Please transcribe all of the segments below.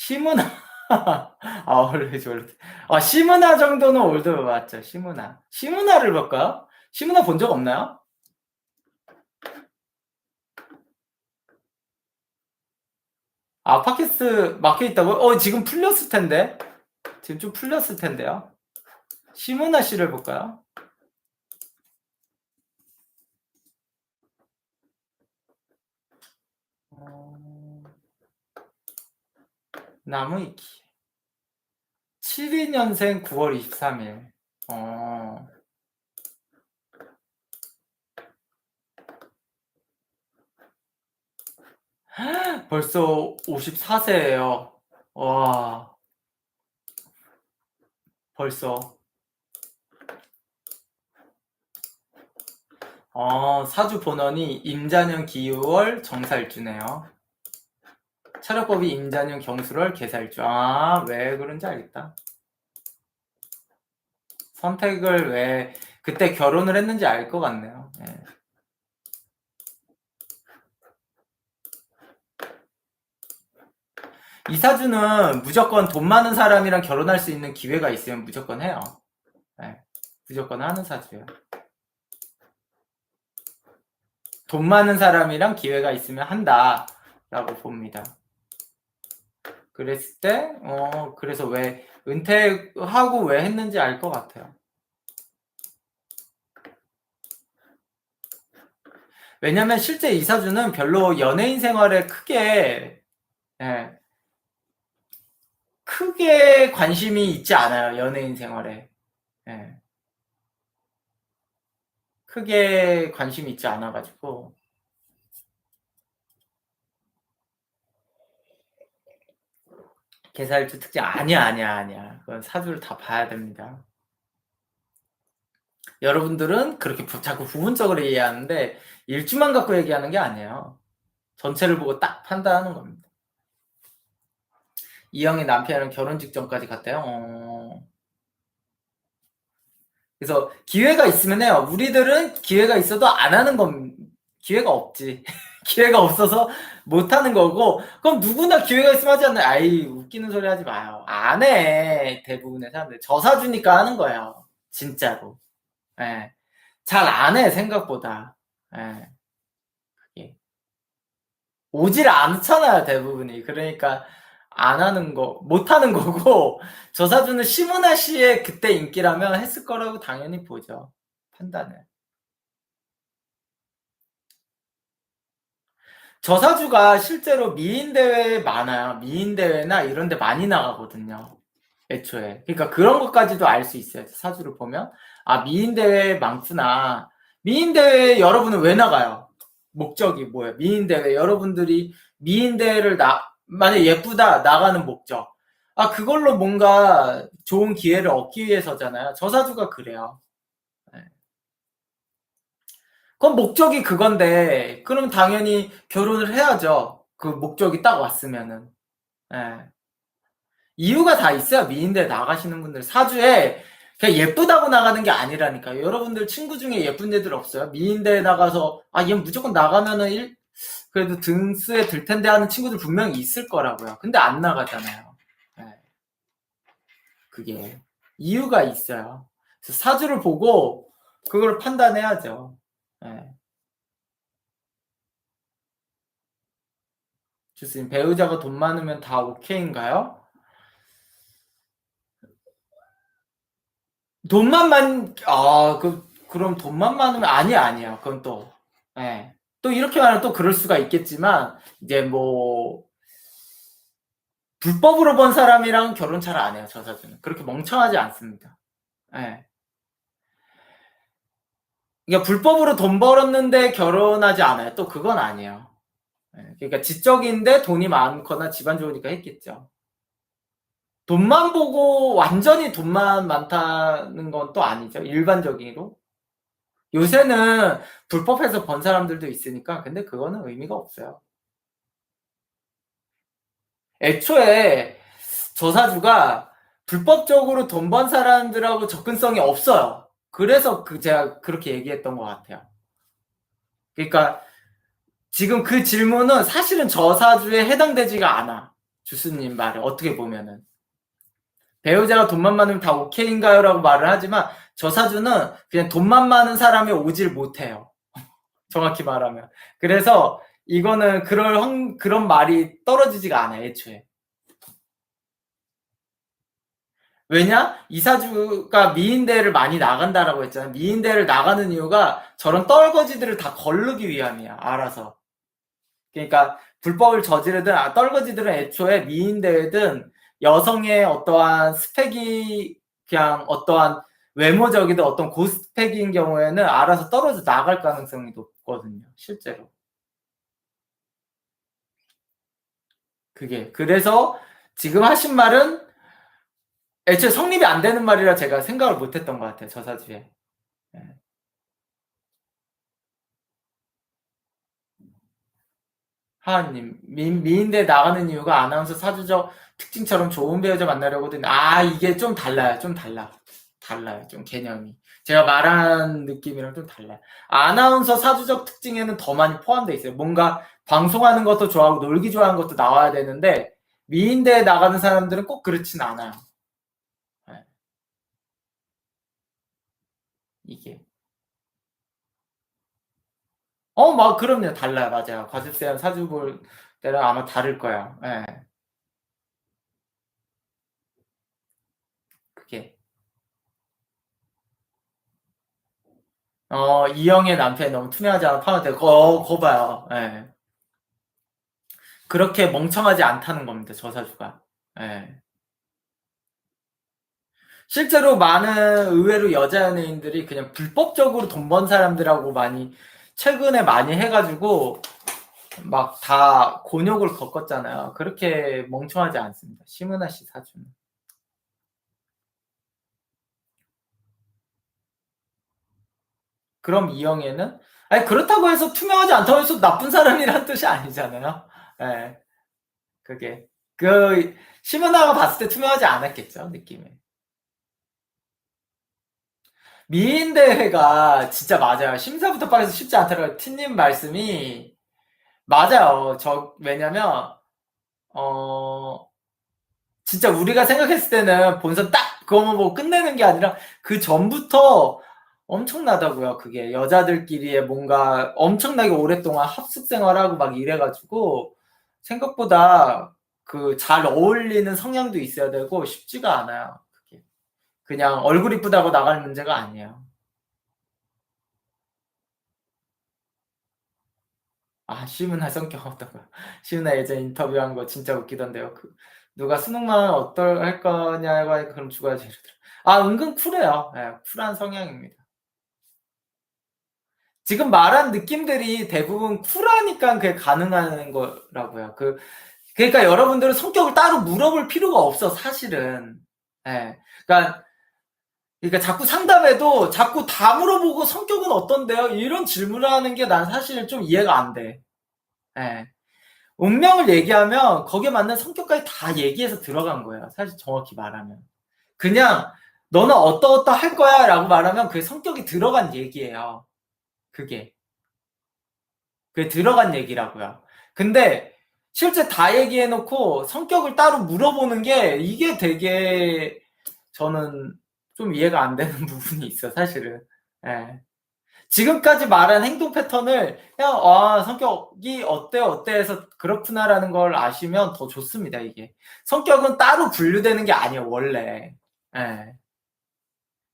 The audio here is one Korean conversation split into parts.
시문화. 아, 올드 올드. 시문화 정도는 올드 맞죠? 시문화. 시문화를 볼까요? 시문화 본 적 없나요? 팟캐스트 막혀 있다고요? 지금 풀렸을 텐데. 지금 좀 풀렸을 텐데요. 시문화 씨를 볼까요? 어, 나무위키. 72년생 9월 23일. 벌써 54세예요. 와, 벌써. 사주 본원이 임자년 기유월 정살주네요. 차려법이 임자년 경술월 개살주. 왜 그런지 알겠다. 선택을 왜 그때 결혼을 했는지 알 것 같네요. 네. 이 사주는 무조건 돈 많은 사람이랑 결혼할 수 있는 기회가 있으면 무조건 해요. 네. 무조건 하는 사주예요. 돈 많은 사람이랑 기회가 있으면 한다라고 봅니다. 그랬을 때, 그래서 왜 은퇴하고 왜 했는지 알 것 같아요. 왜냐면 실제 이 사주는 별로 연예인 생활에 예, 크게 관심이 있지 않아요. 연예인 생활에. 예. 크게 관심이 있지 않아가지고. 개살주 특징 아니야. 그건 사주를 다 봐야 됩니다. 여러분들은 그렇게 자꾸 부분적으로 얘기하는데 일주만 갖고 얘기하는 게 아니에요. 전체를 보고 딱 판단하는 겁니다. 이영의 남편은 결혼 직전까지 갔대요. 그래서 기회가 있으면 해요. 우리들은 기회가 있어도 안 하는 건 기회가 없지. 기회가 없어서 못 하는 거고, 그럼 누구나 기회가 있으면 하지 않나요? 아이, 웃기는 소리 하지 마요. 안 해. 대부분의 사람들. 저사주니까 하는 거예요. 진짜로. 예. 잘 안 해, 생각보다. 예. 그게. 오질 않잖아요, 대부분이. 그러니까, 안 하는 거, 못 하는 거고, 저사주는 시문화 씨의 그때 인기라면 했을 거라고 당연히 보죠. 판단을. 저사주가 실제로 미인대회 많아요. 미인대회나 이런 데 많이 나가거든요. 애초에. 그러니까 그런 것까지도 알 수 있어요. 사주를 보면. 미인대회 많구나. 미인대회 여러분은 왜 나가요? 목적이 뭐예요? 미인대회. 여러분들이 미인대회를 만약 예쁘다, 나가는 목적. 그걸로 뭔가 좋은 기회를 얻기 위해서잖아요. 저사주가 그래요. 네. 그럼 목적이 그건데, 그럼 당연히 결혼을 해야죠. 그 목적이 딱 왔으면은. 예. 이유가 다 있어요. 미인대 나가시는 분들. 사주에 그냥 예쁘다고 나가는 게 아니라니까. 여러분들 친구 중에 예쁜 애들 없어요? 미인대에 나가서, 얘 무조건 나가면은 그래도 등수에 들 텐데 하는 친구들 분명히 있을 거라고요. 근데 안 나가잖아요. 예. 그게. 이유가 있어요. 그래서 사주를 보고 그걸 판단해야죠. 예. 주스님, 배우자가 돈 많으면 다 오케이인가요? 그럼 돈만 많으면, 아니야. 그건 또, 예. 또 이렇게 말하면 또 그럴 수가 있겠지만, 이제 뭐, 불법으로 번 사람이랑 결혼 잘 안 해요, 저 사주는. 그렇게 멍청하지 않습니다. 예. 그러니까 불법으로 돈 벌었는데 결혼하지 않아요. 또 그건 아니에요. 예. 그러니까 지적인데 돈이 많거나 집안 좋으니까 했겠죠. 돈만 보고 완전히 돈만 많다는 건 또 아니죠. 일반적으로. 요새는 불법해서 번 사람들도 있으니까, 근데 그거는 의미가 없어요. 애초에 저사주가 불법적으로 돈 번 사람들하고 접근성이 없어요. 그래서 제가 그렇게 얘기했던 것 같아요. 그러니까 지금 그 질문은 사실은 저사주에 해당되지가 않아. 주스님 말을 어떻게 보면은. 배우자가 돈만 많으면 다 오케이인가요? 라고 말을 하지만 저 사주는 그냥 돈만 많은 사람이 오질 못해요. 정확히 말하면. 그래서 이거는 그런 말이 떨어지지가 않아요, 애초에. 왜냐? 이 사주가 미인대를 많이 나간다라고 했잖아요. 미인대를 나가는 이유가 저런 떨거지들을 다 거르기 위함이야, 알아서. 그러니까 불법을 저지르든 떨거지들은 애초에 미인대든 여성의 어떠한 스펙이 그냥 어떠한 외모적이든 어떤 고스펙인 경우에는 알아서 떨어져 나갈 가능성이 높거든요, 실제로. 그게. 그래서 지금 하신 말은 애초에 성립이 안 되는 말이라 제가 생각을 못 했던 것 같아요, 저 사주에. 예. 하하님, 미인대 나가는 이유가 아나운서 사주적 특징처럼 좋은 배우자 만나려거든. 아, 이게 좀 달라요. 좀 달라. 달라요. 좀 개념이. 제가 말한 느낌이랑 좀 달라요. 아나운서 사주적 특징에는 더 많이 포함되어 있어요. 뭔가 방송하는 것도 좋아하고 놀기 좋아하는 것도 나와야 되는데, 미인대에 나가는 사람들은 꼭 그렇진 않아요. 네, 이게. 막, 그럼요. 달라요. 맞아요. 과습세랑 사주 볼 때랑 아마 다를 거예요. 예, 그게. 이영의 남편이 너무 투명하지 않아 파면 거 봐요. 예. 그렇게 멍청하지 않다는 겁니다, 저 사주가. 예. 실제로 많은 의외로 여자 연예인들이 그냥 불법적으로 돈 번 사람들하고 많이, 최근에 많이 해가지고, 막 다 곤욕을 겪었잖아요. 그렇게 멍청하지 않습니다. 심은하 씨 사주는. 그럼 이영애는? 아니, 그렇다고 해서 투명하지 않다고 해서 나쁜 사람이란 뜻이 아니잖아요. 예. 그게. 심은하가 봤을 때 투명하지 않았겠죠, 느낌이. 미인대회가 진짜 맞아요. 심사부터 빠져서 쉽지 않더라고요. 티님 말씀이 맞아요. 왜냐면, 어, 진짜 우리가 생각했을 때는 본선 딱 그거만 보고 끝내는 게 아니라 그 전부터 엄청나다고요. 그게 여자들끼리의 뭔가 엄청나게 오랫동안 합숙 생활하고 막 이래가지고 생각보다 그 잘 어울리는 성향도 있어야 되고 쉽지가 않아요. 그게. 그냥 얼굴 이쁘다고 나갈 문제가 아니에요. 아, 시문화 성격 어떤가? 시문화 예전 인터뷰한 거 진짜 웃기던데요. 누가 수능만 어떨 거냐고 하니까 그럼 죽어야지 이러더라. 아, 은근 쿨해요. 예, 쿨한 성향입니다. 지금 말한 느낌들이 대부분 쿨하니까 그게 가능한 거라고요. 그러니까 여러분들은 성격을 따로 물어볼 필요가 없어, 사실은. 예. 그러니까 자꾸 상담해도 자꾸 다 물어보고 성격은 어떤데요? 이런 질문을 하는 게 난 사실 좀 이해가 안 돼. 예. 운명을 얘기하면 거기에 맞는 성격까지 다 얘기해서 들어간 거예요. 사실 정확히 말하면. 그냥 너는 어떠어떠 할 거야 라고 말하면 그 성격이 들어간 얘기예요. 그게. 그게 들어간 얘기라고요. 근데 실제 다 얘기해놓고 성격을 따로 물어보는 게 이게 되게 저는 좀 이해가 안 되는 부분이 있어, 사실은. 예. 지금까지 말한 행동 패턴을 그냥 성격이 어때 해서 그렇구나라는 걸 아시면 더 좋습니다. 이게 성격은 따로 분류되는 게 아니에요, 원래. 예.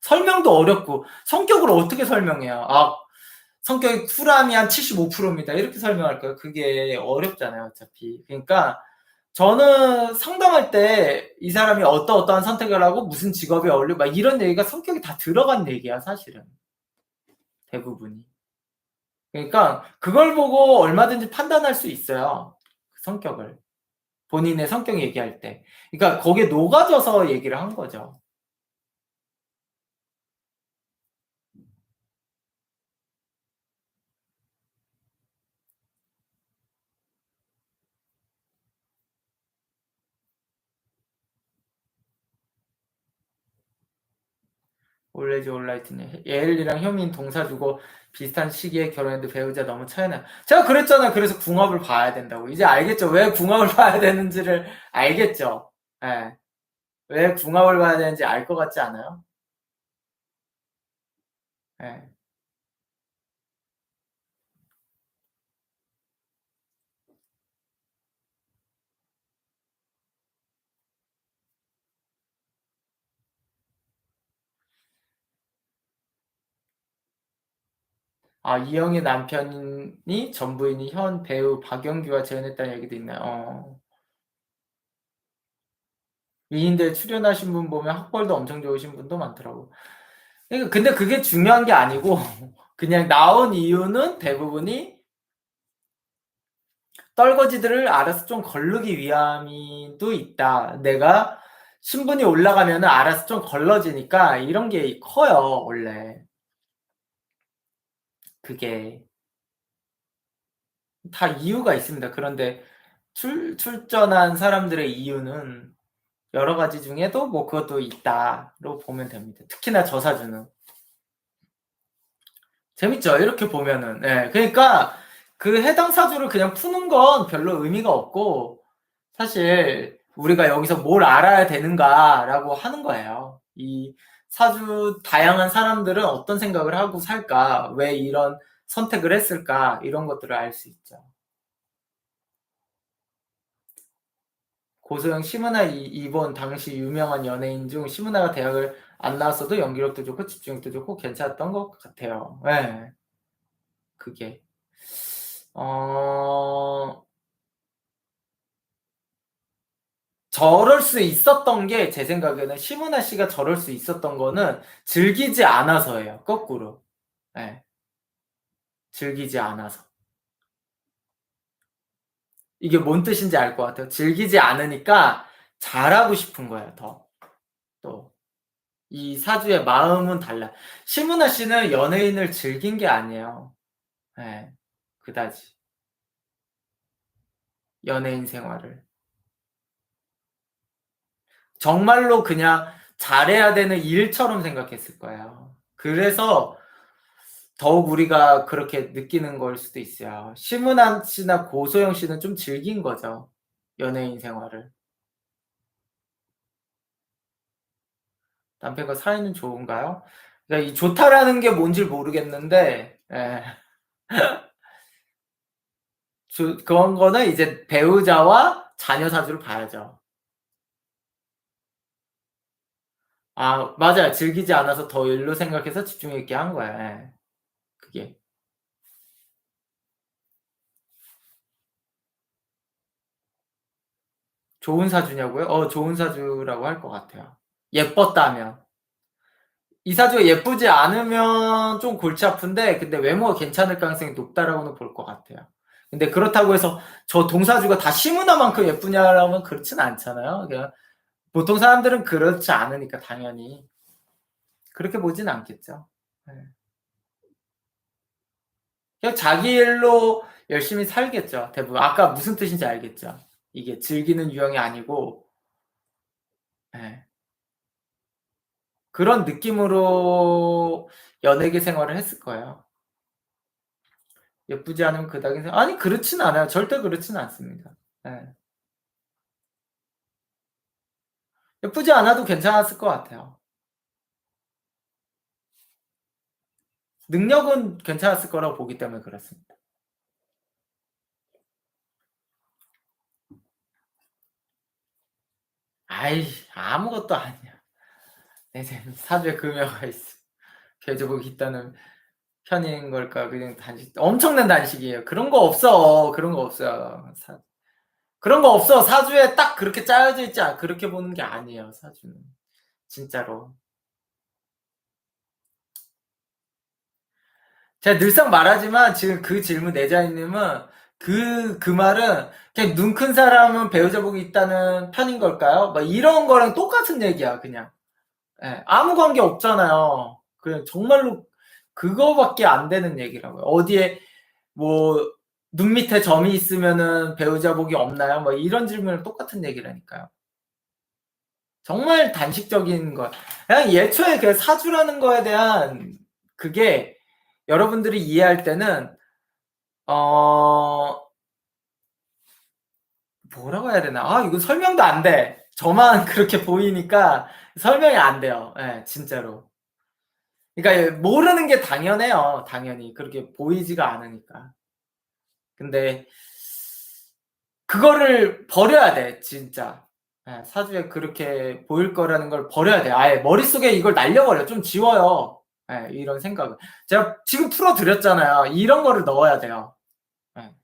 설명도 어렵고 성격을 어떻게 설명해요? 성격이 쿨함이 한 75%입니다. 이렇게 설명할 거예요. 그게 어렵잖아요, 어차피. 그러니까 저는 상담할 때 이 사람이 어떠한 선택을 하고 무슨 직업에 어울려 막 이런 얘기가 성격이 다 들어간 얘기야, 사실은. 대부분이. 그러니까 그걸 보고 얼마든지 판단할 수 있어요. 그 성격을. 본인의 성격 얘기할 때. 그러니까 거기에 녹아져서 얘기를 한 거죠. 올레지 올라이트님. 예엘리랑 효민 동사 주고 비슷한 시기에 결혼했는데 배우자 너무 차이나. 제가 그랬잖아요. 그래서 궁합을 봐야 된다고. 이제 알겠죠? 왜 궁합을 봐야 되는지를 알겠죠? 예. 왜 궁합을 봐야 되는지 알 것 같지 않아요? 예. 아, 이영희 남편이 전 부인이 현 배우 박영규와 재혼했다는 얘기도 있나요? 미인들 출연하신 분 보면 학벌도 엄청 좋으신 분도 많더라고. 그러니까 근데 그게 중요한 게 아니고 그냥 나온 이유는 대부분이 떨거지들을 알아서 좀 거르기 위함도 있다. 내가 신분이 올라가면은 알아서 좀 걸러지니까 이런 게 커요, 원래. 그게 다 이유가 있습니다. 그런데 출전한 사람들의 이유는 여러 가지 중에도 뭐 그것도 있다로 보면 됩니다. 특히나 저 사주는. 재밌죠? 이렇게 보면은. 예. 그러니까 그 해당 사주를 그냥 푸는 건 별로 의미가 없고 사실 우리가 여기서 뭘 알아야 되는가라고 하는 거예요. 이 사주 다양한 사람들은 어떤 생각을 하고 살까? 왜 이런 선택을 했을까? 이런 것들을 알 수 있죠. 고소영 심은하 이번 당시 유명한 연예인 중 심은하가 대학을 안 나왔어도 연기력도 좋고 집중력도 좋고 괜찮았던 것 같아요. 네. 그게 어 저럴 수 있었던 게 제 생각에는 심은하 씨가 저럴 수 있었던 거는 즐기지 않아서예요. 거꾸로. 네. 즐기지 않아서. 이게 뭔 뜻인지 알 것 같아요. 즐기지 않으니까 잘하고 싶은 거예요. 더. 또. 이 사주의 마음은 달라. 심은하 씨는 연예인을 즐긴 게 아니에요. 네. 그다지. 연예인 생활을. 정말로 그냥 잘해야 되는 일처럼 생각했을 거예요. 그래서 더욱 우리가 그렇게 느끼는 걸 수도 있어요. 심은하 씨나 고소영 씨는 좀 즐긴 거죠. 연예인 생활을. 남편과 사이는 좋은가요? 그러니까 이 좋다라는 게 뭔지 모르겠는데, 예. 그런 거는 이제 배우자와 자녀 사주를 봐야죠. 아, 맞아요. 즐기지 않아서 더 일로 생각해서 집중 있게 한 거야. 예. 그게. 좋은 사주냐고요? 좋은 사주라고 할 것 같아요. 예뻤다면. 이 사주가 예쁘지 않으면 좀 골치 아픈데, 근데 외모가 괜찮을 가능성이 높다라고는 볼 것 같아요. 근데 그렇다고 해서 저 동사주가 다 시문화만큼 예쁘냐라면 그렇진 않잖아요. 그냥 보통 사람들은 그렇지 않으니까 당연히 그렇게 보진 않겠죠. 네. 그냥 자기 일로 열심히 살겠죠. 대부분. 아까 무슨 뜻인지 알겠죠. 이게 즐기는 유형이 아니고, 네. 그런 느낌으로 연예계 생활을 했을 거예요. 예쁘지 않으면 그닥인 생각. 아니, 그렇진 않아요. 절대 그렇진 않습니다. 네. 예쁘지 않아도 괜찮았을 것 같아요. 능력은 괜찮았을 거라고 보기 때문에 그렇습니다. 아이, 아무것도 아니야. 내 사주에 금여가 있어. 계좌복이 있다는 편인 걸까? 그냥 단식, 엄청난 단식이에요. 그런 거 없어. 그런 거 없어요. 그런 거 없어. 사주에 딱 그렇게 짜여져 있지 않아. 그렇게 보는 게 아니에요, 사주는. 진짜로. 제가 늘상 말하지만 지금 그 질문 내자님은 그 말은 그냥 눈 큰 사람은 배우자 복이 있다는 편인 걸까요? 막 이런 거랑 똑같은 얘기야, 그냥. 예, 아무 관계 없잖아요. 그냥 정말로 그거밖에 안 되는 얘기라고요. 어디에 뭐 눈 밑에 점이 있으면은 배우자 복이 없나요? 뭐 이런 질문을 똑같은 얘기라니까요. 정말 단식적인 거. 그냥 예초에 그 사주라는 거에 대한 그게 여러분들이 이해할 때는 뭐라고 해야 되나? 이거 설명도 안 돼. 저만 그렇게 보이니까 설명이 안 돼요. 예, 진짜로. 그러니까 모르는 게 당연해요. 당연히. 그렇게 보이지가 않으니까. 근데 그거를 버려야 돼, 진짜. 예, 사주에 그렇게 보일 거라는 걸 버려야 돼. 아예 머릿속에 이걸 날려버려. 좀 지워요. 예, 이런 생각을. 제가 지금 풀어드렸잖아요. 이런 거를 넣어야 돼요. 예.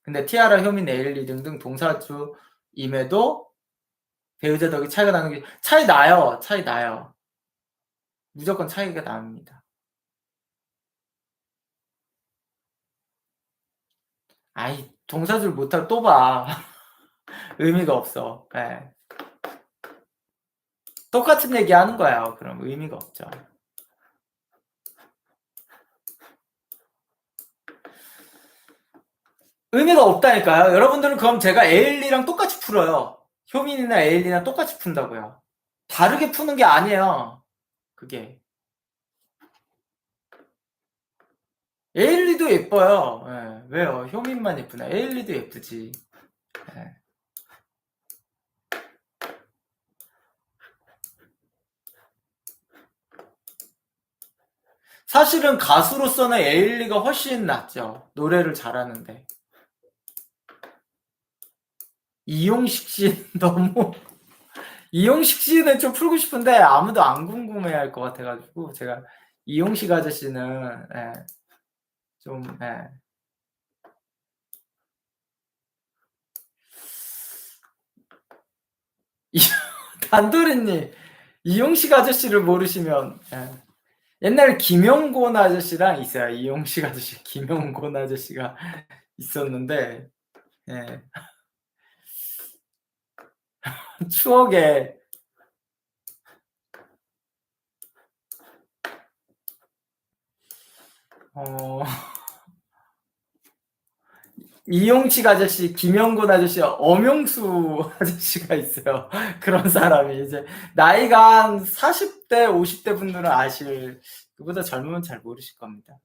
근데 티아라, 효민, 에일리 등등 동사주임에도 배우자 덕에 차이가 나는 게 차이 나요. 차이 나요. 무조건 차이가 납니다. 아이, 동사주를 못하고 또 봐. 의미가 없어. 예. 똑같은 얘기 하는 거야. 그럼 의미가 없죠. 의미가 없다니까요. 여러분들은 그럼 제가 에일리랑 똑같이 풀어요. 효민이나 에일리랑 똑같이 푼다고요. 다르게 푸는 게 아니에요. 그게. 에일리도 예뻐요. 예. 왜요? 효민만 예쁘나? 에일리도 예쁘지. 예. 사실은 가수로서는 에일리가 훨씬 낫죠. 노래를 잘하는데. 이용식 씨 너무 이용식 씨는 좀 풀고 싶은데 아무도 안 궁금해할 것 같아가지고 제가 이용식 아저씨는 좀 단도리님 이용식 아저씨를 모르시면 옛날에 김용곤 아저씨랑 있어요. 이용식 아저씨, 김용곤 아저씨가 있었는데 추억에 이용식 아저씨, 김영곤 아저씨, 엄영수 아저씨가 있어요. 그런 사람이 이제 나이가 한 40대, 50대 분들은 아실, 그보다 젊으면 잘 모르실 겁니다.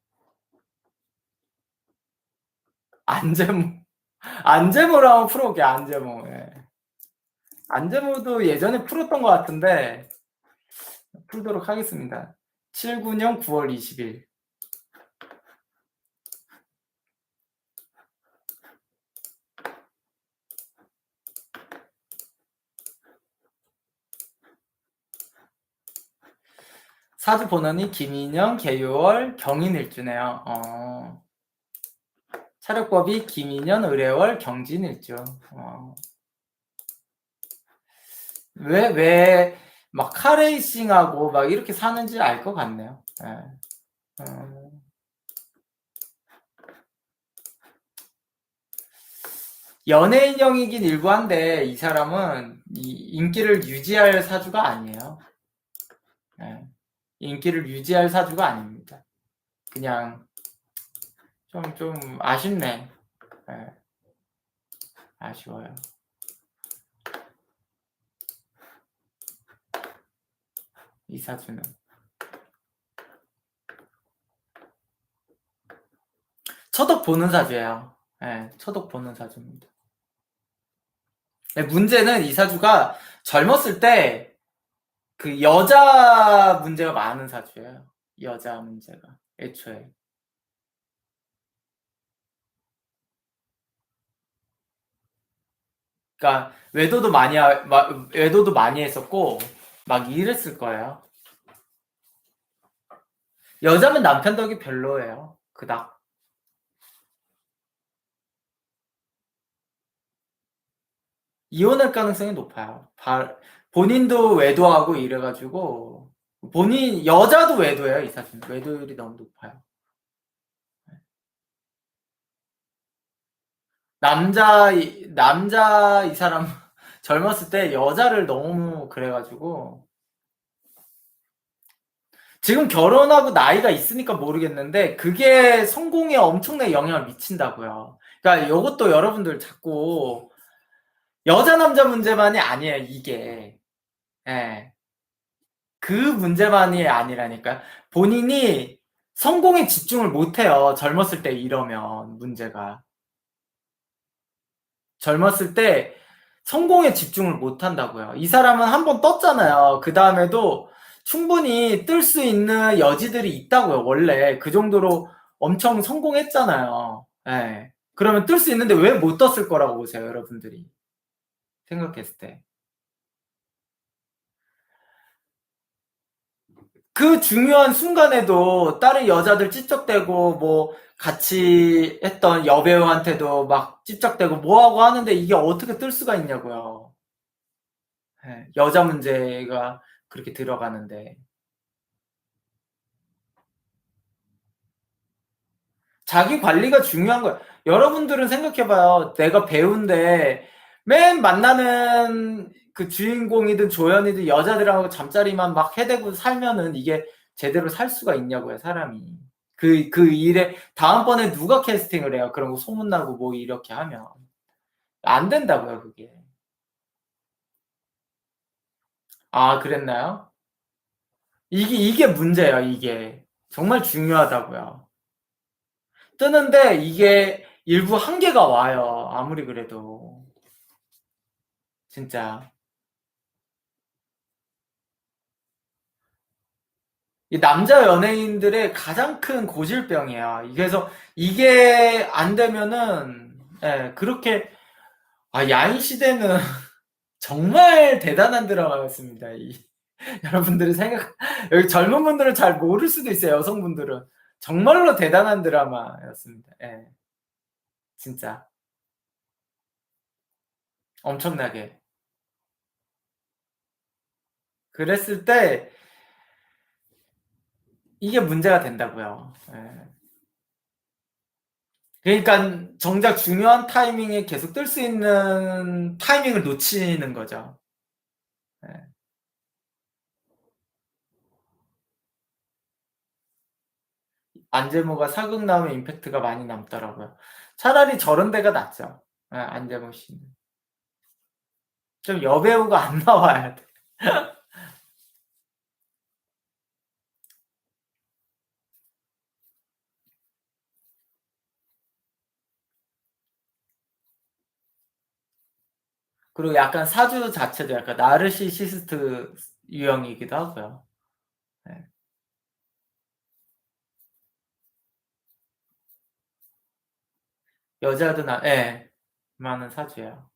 안재모로 한번 풀어볼게요. 안재모. 예. 안재모도 예전에 풀었던 것 같은데 풀도록 하겠습니다. 79년 9월 20일. 사주 본원이 김인영, 개요월, 경인일주네요. 차력법이 김인연, 의뢰월, 경진일주. 왜 막 카레이싱하고 막 이렇게 사는지 알 것 같네요. 연예인형이긴 일부 한데 이 사람은 인기를 유지할 사주가 아니에요. 인기를 유지할 사주가 아닙니다. 그냥 좀 아쉽네. 아쉬워요. 이 사주는. 처덕 보는 사주예요. 처덕 보는 사주입니다. 문제는 이 사주가 젊었을 때 그 여자 문제가 많은 사주예요. 여자 문제가 애초에. 그러니까 외도도 많이 했었고 막 이랬을 거예요. 여자면 남편 덕이 별로예요. 그닥. 이혼할 가능성이 높아요. 본인도 외도하고 이래가지고 여자도 외도예요. 이 사주는 외도율이 너무 높아요. 남자 이 사람 젊었을 때 여자를 너무 그래가지고 지금 결혼하고 나이가 있으니까 모르겠는데 그게 성공에 엄청나게 영향을 미친다고요. 그러니까 이것도 여러분들 자꾸 여자 남자 문제만이 아니에요, 이게. 예. 그 문제만이 아니라니까요. 본인이 성공에 집중을 못 해요. 젊었을 때 이러면 문제가. 젊었을 때 성공에 집중을 못 한다고요. 이 사람은 한 번 떴잖아요. 그다음에도 충분히 뜰 수 있는 여지들이 있다고요. 원래 그 정도로 엄청 성공했잖아요. 예. 그러면 뜰 수 있는데 왜 못 떴을 거라고 보세요, 여러분들이. 생각했을 때. 그 중요한 순간에도 다른 여자들 찝쩍대고 뭐 같이 했던 여배우한테도 막 찝쩍대고 뭐하고 하는데 이게 어떻게 뜰 수가 있냐고요. 예, 여자 문제가 그렇게 들어가는데. 자기 관리가 중요한 거예요. 여러분들은 생각해봐요. 내가 배우인데 맨 만나는 그 주인공이든 조연이든 여자들하고 잠자리만 막 해대고 살면은 이게 제대로 살 수가 있냐고요, 사람이. 그 일에 다음번에 누가 캐스팅을 해요? 그런 거 소문나고 뭐 이렇게 하면. 안 된다고요, 그게. 아, 그랬나요? 이게 문제예요, 이게. 정말 중요하다고요. 뜨는데 이게 일부 한계가 와요. 아무리 그래도. 진짜. 이 남자 연예인들의 가장 큰 고질병이야. 그래서 이게 안 되면은, 예, 그렇게, 아, 야인 시대는 정말 대단한 드라마였습니다. 여러분들이 여기 젊은 분들은 잘 모를 수도 있어요. 여성분들은. 정말로 대단한 드라마였습니다. 예, 진짜. 엄청나게. 그랬을 때, 이게 문제가 된다고요. 예. 그러니까 정작 중요한 타이밍에 계속 뜰 수 있는 타이밍을 놓치는 거죠. 예. 안재무가 사극 나오면 임팩트가 많이 남더라고요. 차라리 저런 데가 낫죠. 예, 안재무 씨는. 좀 여배우가 안 나와야 돼. 그리고 약간 사주 자체도 약간 나르시시스트 유형이기도 하고요. 예. 여자도 예, 많은 사주예요.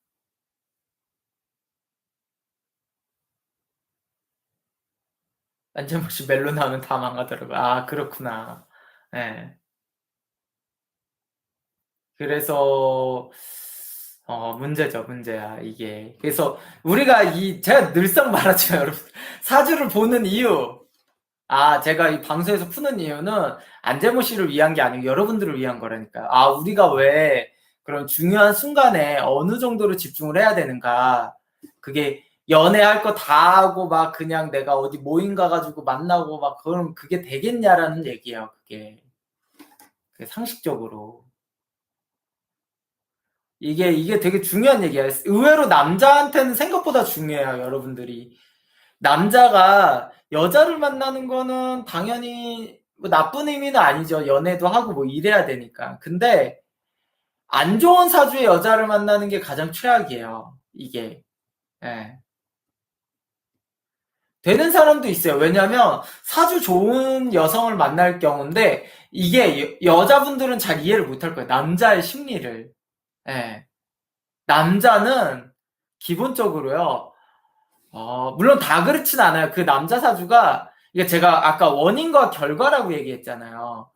안재무 씨 멜로 나오면 다 망하더라고요. 아, 그렇구나. 예. 그래서 문제죠, 문제야, 이게. 그래서 우리가 제가 늘상 말하지만 여러분, 사주를 보는 이유, 제가 이 방송에서 푸는 이유는 안재모 씨를 위한 게 아니고 여러분들을 위한 거라니까요. 우리가 왜 그런 중요한 순간에 어느 정도로 집중을 해야 되는가. 그게 연애할 거 다 하고 막 그냥 내가 어디 모임 가가지고 만나고 막 그럼 그게 되겠냐라는 얘기예요, 그게 상식적으로. 이게 되게 중요한 얘기야. 의외로 남자한테는 생각보다 중요해요, 여러분들이. 남자가 여자를 만나는 거는 당연히 뭐 나쁜 의미는 아니죠. 연애도 하고 뭐 이래야 되니까. 근데 안 좋은 사주의 여자를 만나는 게 가장 최악이에요. 이게. 예. 되는 사람도 있어요. 왜냐면 사주 좋은 여성을 만날 경우인데 이게 여자분들은 잘 이해를 못할 거예요. 남자의 심리를. 예. 남자는 기본적으로요. 물론 다 그렇진 않아요. 그 남자 사주가, 이게 제가 아까 원인과 결과라고 얘기했잖아요.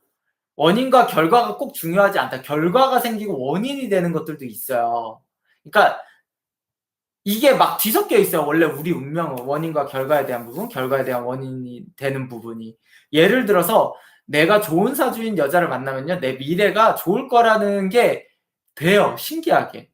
원인과 결과가 꼭 중요하지 않다. 결과가 생기고 원인이 되는 것들도 있어요. 그러니까 이게 막 뒤섞여 있어요. 원래 우리 운명은 원인과 결과에 대한 부분, 결과에 대한 원인이 되는 부분이. 예를 들어서 내가 좋은 사주인 여자를 만나면요. 내 미래가 좋을 거라는 게 돼요. 신기하게.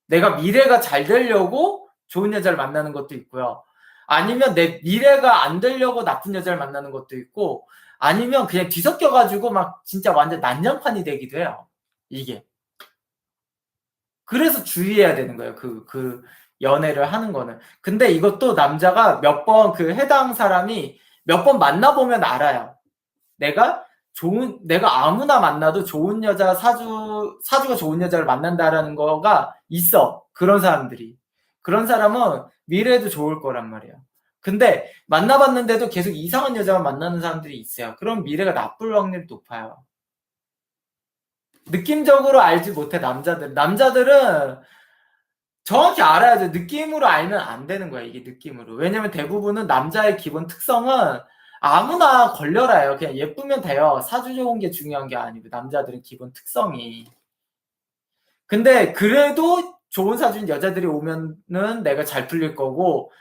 내가 미래가 잘 되려고 좋은 여자를 만나는 것도 있고요. 아니면 내 미래가 안 되려고 나쁜 여자를 만나는 것도 있고, 아니면 그냥 뒤섞여가지고 막 진짜 완전 난장판이 되기도 해요. 이게. 그래서 주의해야 되는 거예요. 그 연애를 하는 거는. 근데 이것도 남자가 몇 번 그 해당 사람이 몇 번 만나보면 알아요. 내가 아무나 만나도 좋은 여자 사주가 좋은 여자를 만난다라는 거가 있어. 그런 사람들이. 그런 사람은 미래에도 좋을 거란 말이야. 근데 만나봤는데도 계속 이상한 여자만 만나는 사람들이 있어요. 그럼 미래가 나쁠 확률이 높아요. 느낌적으로 알지 못해, 남자들은 정확히 알아야죠. 느낌으로 알면 안 되는 거야, 이게 느낌으로. 왜냐면 대부분은 남자의 기본 특성은 아무나 걸려라요. 그냥 예쁘면 돼요. 사주 좋은 게 중요한 게 아니고, 남자들은 기본 특성이. 근데 그래도 좋은 사주인 여자들이 오면은 내가 잘 풀릴 거고,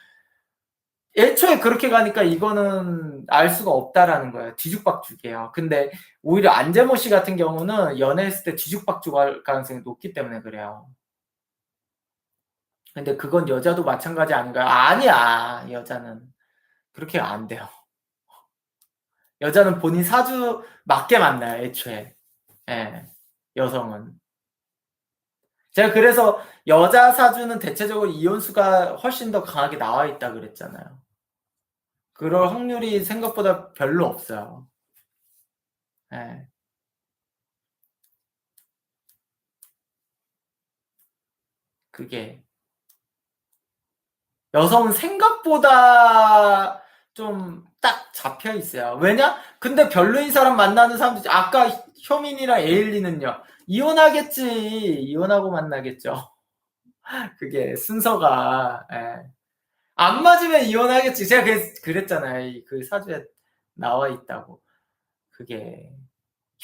애초에 그렇게 가니까 이거는 알 수가 없다라는 거예요. 뒤죽박죽이에요. 근데 오히려 안재모 씨 같은 경우는 연애했을 때 뒤죽박죽할 가능성이 높기 때문에 그래요. 근데 그건 여자도 마찬가지 아닌가요? 아니야, 여자는. 그렇게 안 돼요. 여자는 본인 사주 맞게 만나요, 애초에. 예, 여성은. 제가 그래서 여자 사주는 대체적으로 이혼수가 훨씬 더 강하게 나와 있다 그랬잖아요. 그럴 확률이 생각보다 별로 없어요. 예. 그게. 여성은 생각보다 좀 딱 잡혀 있어요. 왜냐? 근데 별로인 사람 만나는 사람들, 아까 효민이랑 에일리는요, 이혼하겠지. 이혼하고 만나겠죠. 그게 순서가, 예. 안 맞으면 이혼하겠지. 제가 그랬잖아요. 그 사주에 나와 있다고. 그게.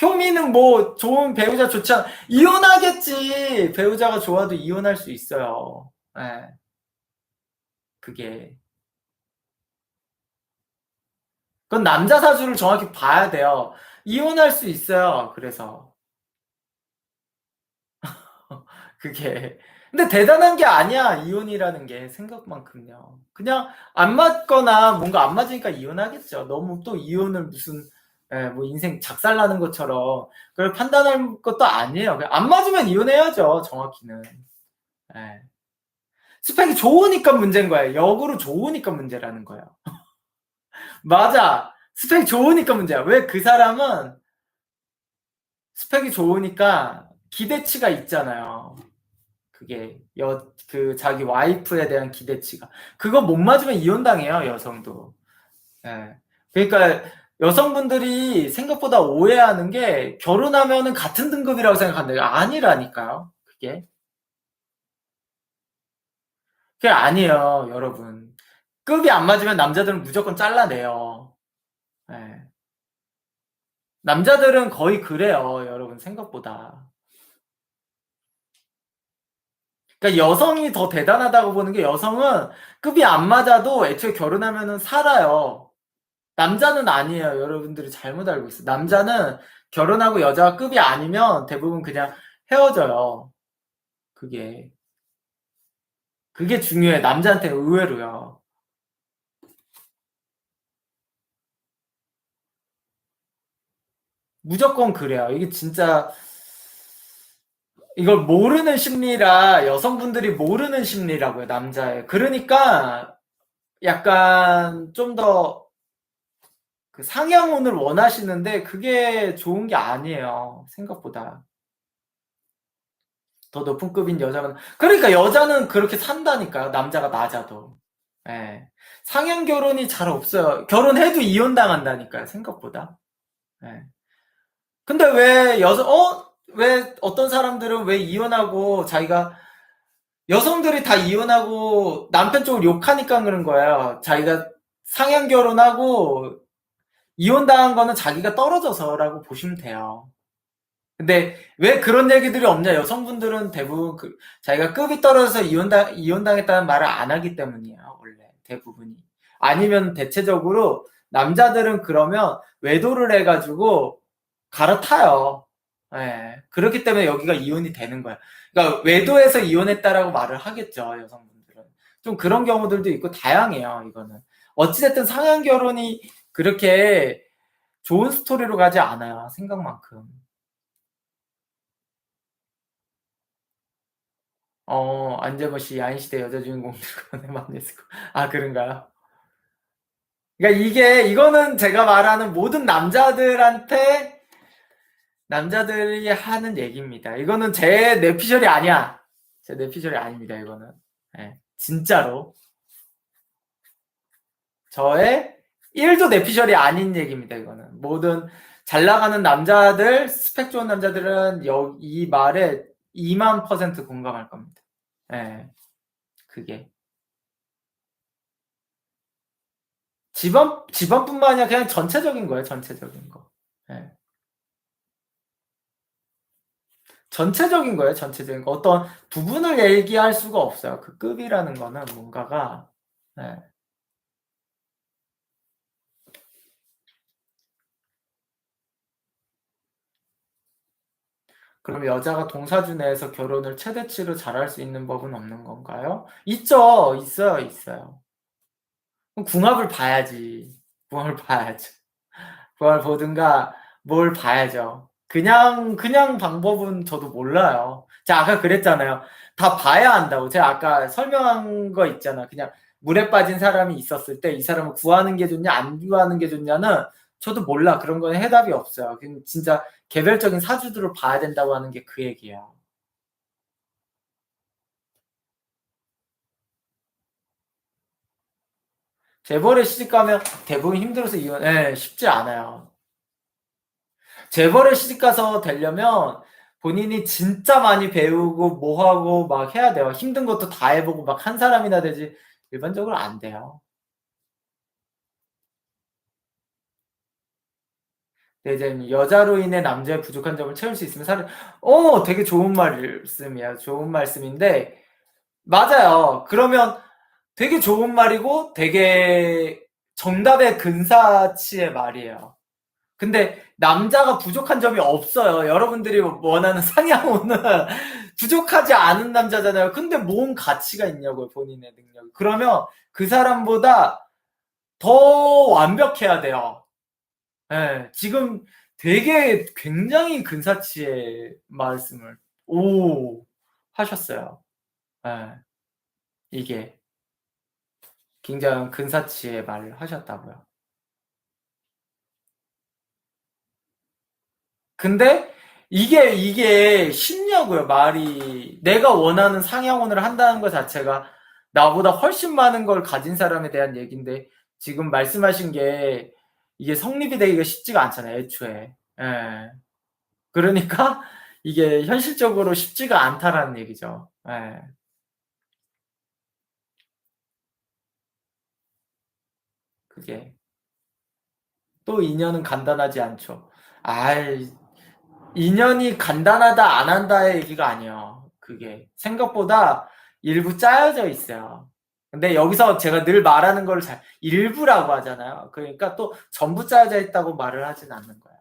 효미는 뭐 좋은 배우자 좋잖아. 이혼하겠지. 배우자가 좋아도 이혼할 수 있어요. 예. 그게. 그건 남자 사주를 정확히 봐야 돼요. 이혼할 수 있어요. 그래서. 그게. 근데 대단한 게 아니야. 이혼이라는 게 생각만큼요. 그냥 안 맞거나 뭔가 안 맞으니까 이혼하겠죠. 너무 또 이혼을 무슨 뭐 인생 작살나는 것처럼 그걸 판단할 것도 아니에요. 그냥 안 맞으면 이혼해야죠. 정확히는. 예. 스펙이 좋으니까 문제인 거예요. 역으로 좋으니까 문제라는 거예요. 맞아. 스펙이 좋으니까 문제야. 왜 그 사람은 스펙이 좋으니까 기대치가 있잖아요. 그게 자기 와이프에 대한 기대치가. 그거 못 맞으면 이혼당해요, 여성도. 예. 그러니까 여성분들이 생각보다 오해하는 게 결혼하면은 같은 등급이라고 생각한대요. 아니라니까요. 그게 아니에요, 여러분. 급이 안 맞으면 남자들은 무조건 잘라내요. 예. 남자들은 거의 그래요, 여러분 생각보다. 그러니까 여성이 더 대단하다고 보는 게, 여성은 급이 안 맞아도 애초에 결혼하면은 살아요. 남자는 아니에요. 여러분들이 잘못 알고 있어요. 남자는 결혼하고 여자가 급이 아니면 대부분 그냥 헤어져요. 그게. 그게 중요해. 남자한테 의외로요. 무조건 그래요. 이게 진짜 이걸 모르는 심리라, 여성분들이 모르는 심리라고요, 남자의. 그러니까 약간 좀 더 그 상향혼을 원하시는데 그게 좋은 게 아니에요, 생각보다. 더 높은 급인 여자는. 그러니까 여자는 그렇게 산다니까요, 남자가 낮아도. 예. 상향 결혼이 잘 없어요. 결혼해도 이혼당한다니까요, 생각보다. 예. 근데 왜 어떤 사람들은 왜 이혼하고 자기가, 여성들이 다 이혼하고 남편 쪽을 욕하니까 그런 거예요. 자기가 상향 결혼하고 이혼당한 거는 자기가 떨어져서라고 보시면 돼요. 근데 왜 그런 얘기들이 없냐? 여성분들은 대부분 자기가 급이 떨어져서 이혼당했다는 말을 안 하기 때문이에요. 원래 대부분이. 아니면 대체적으로 남자들은 그러면 외도를 해가지고 갈아타요. 예. 그렇기 때문에 여기가 이혼이 되는 거야. 그러니까 외도해서 이혼했다라고 말을 하겠죠, 여성분들은. 좀 그런 경우들도 있고 다양해요, 이거는. 어찌됐든 상향 결혼이 그렇게 좋은 스토리로 가지 않아요, 생각만큼. 안재범 씨 야인시대 여자 주인공들 건에 많이 했을 거. 아, 그런가요? 그러니까 이거는 제가 말하는 모든 남자들이 하는 얘기입니다. 이거는 제 뇌피셜이 아니야. 제 뇌피셜이 아닙니다, 이거는. 네, 진짜로. 저의 1도 뇌피셜이 아닌 얘기입니다, 이거는. 모든 잘 나가는 남자들, 스펙 좋은 남자들은 이 말에 2만% 공감할 겁니다. 예. 그게. 집안뿐만 아니라 그냥 전체적인 거예요, 전체적인 거. 예. 전체적인 거예요, 전체적인 거. 어떤 부분을 얘기할 수가 없어요. 그 급이라는 거는 뭔가가, 예. 그럼 여자가 동사주 내에서 결혼을 최대치로 잘할 수 있는 법은 없는 건가요? 있죠. 있어요, 있어요. 그럼 궁합을 봐야지. 궁합을 봐야죠. 궁합을 보든가 뭘 봐야죠. 그냥 방법은 저도 몰라요. 제가 아까 그랬잖아요. 다 봐야 한다고. 제가 아까 설명한 거 있잖아. 그냥 물에 빠진 사람이 있었을 때 이 사람을 구하는 게 좋냐, 안 구하는 게 좋냐는 저도 몰라. 그런 건 해답이 없어요. 그냥 진짜 개별적인 사주들을 봐야 된다고 하는 게 그 얘기야. 재벌에 시집가면 대부분 힘들어서 이혼, 쉽지 않아요. 재벌에 시집가서 되려면 본인이 진짜 많이 배우고 뭐 하고 막 해야 돼요. 힘든 것도 다 해보고 막 한 사람이나 되지 일반적으로 안 돼요. 근데 이제 여자로 인해 남자의 부족한 점을 채울 수 있으면 되게 좋은 말씀이야. 좋은 말씀인데 맞아요. 그러면 되게 좋은 말이고 되게 정답의 근사치의 말이에요. 근데 남자가 부족한 점이 없어요. 여러분들이 원하는 상향호는 부족하지 않은 남자잖아요. 근데 뭔 가치가 있냐고요, 본인의 능력. 그러면 그 사람보다 더 완벽해야 돼요. 예, 지금 되게 굉장히 근사치의 말씀을, 하셨어요. 예, 이게 굉장히 근사치의 말을 하셨다고요. 근데 이게 쉽냐고요, 말이. 내가 원하는 상향혼을 한다는 것 자체가 나보다 훨씬 많은 걸 가진 사람에 대한 얘기인데, 지금 말씀하신 게 이게 성립이 되기가 쉽지가 않잖아요, 애초에. 예. 그러니까 이게 현실적으로 쉽지가 않다라는 얘기죠. 예. 그게. 또 인연은 간단하지 않죠. 아이, 인연이 간단하다 안 한다의 얘기가 아니에요. 그게 생각보다 일부 짜여져 있어요. 근데 여기서 제가 늘 말하는 걸 일부라고 하잖아요. 그러니까 또 전부 짜여져 있다고 말을 하진 않는 거예요.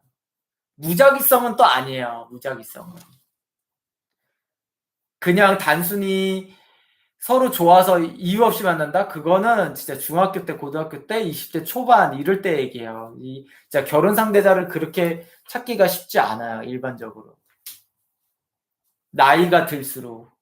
무작위성은 또 아니에요. 무작위성은 그냥 단순히 서로 좋아서 이유 없이 만난다? 그거는 진짜 중학교 때, 고등학교 때, 20대 초반 이럴 때 얘기예요. 진짜 결혼 상대자를 그렇게 찾기가 쉽지 않아요. 일반적으로. 나이가 들수록.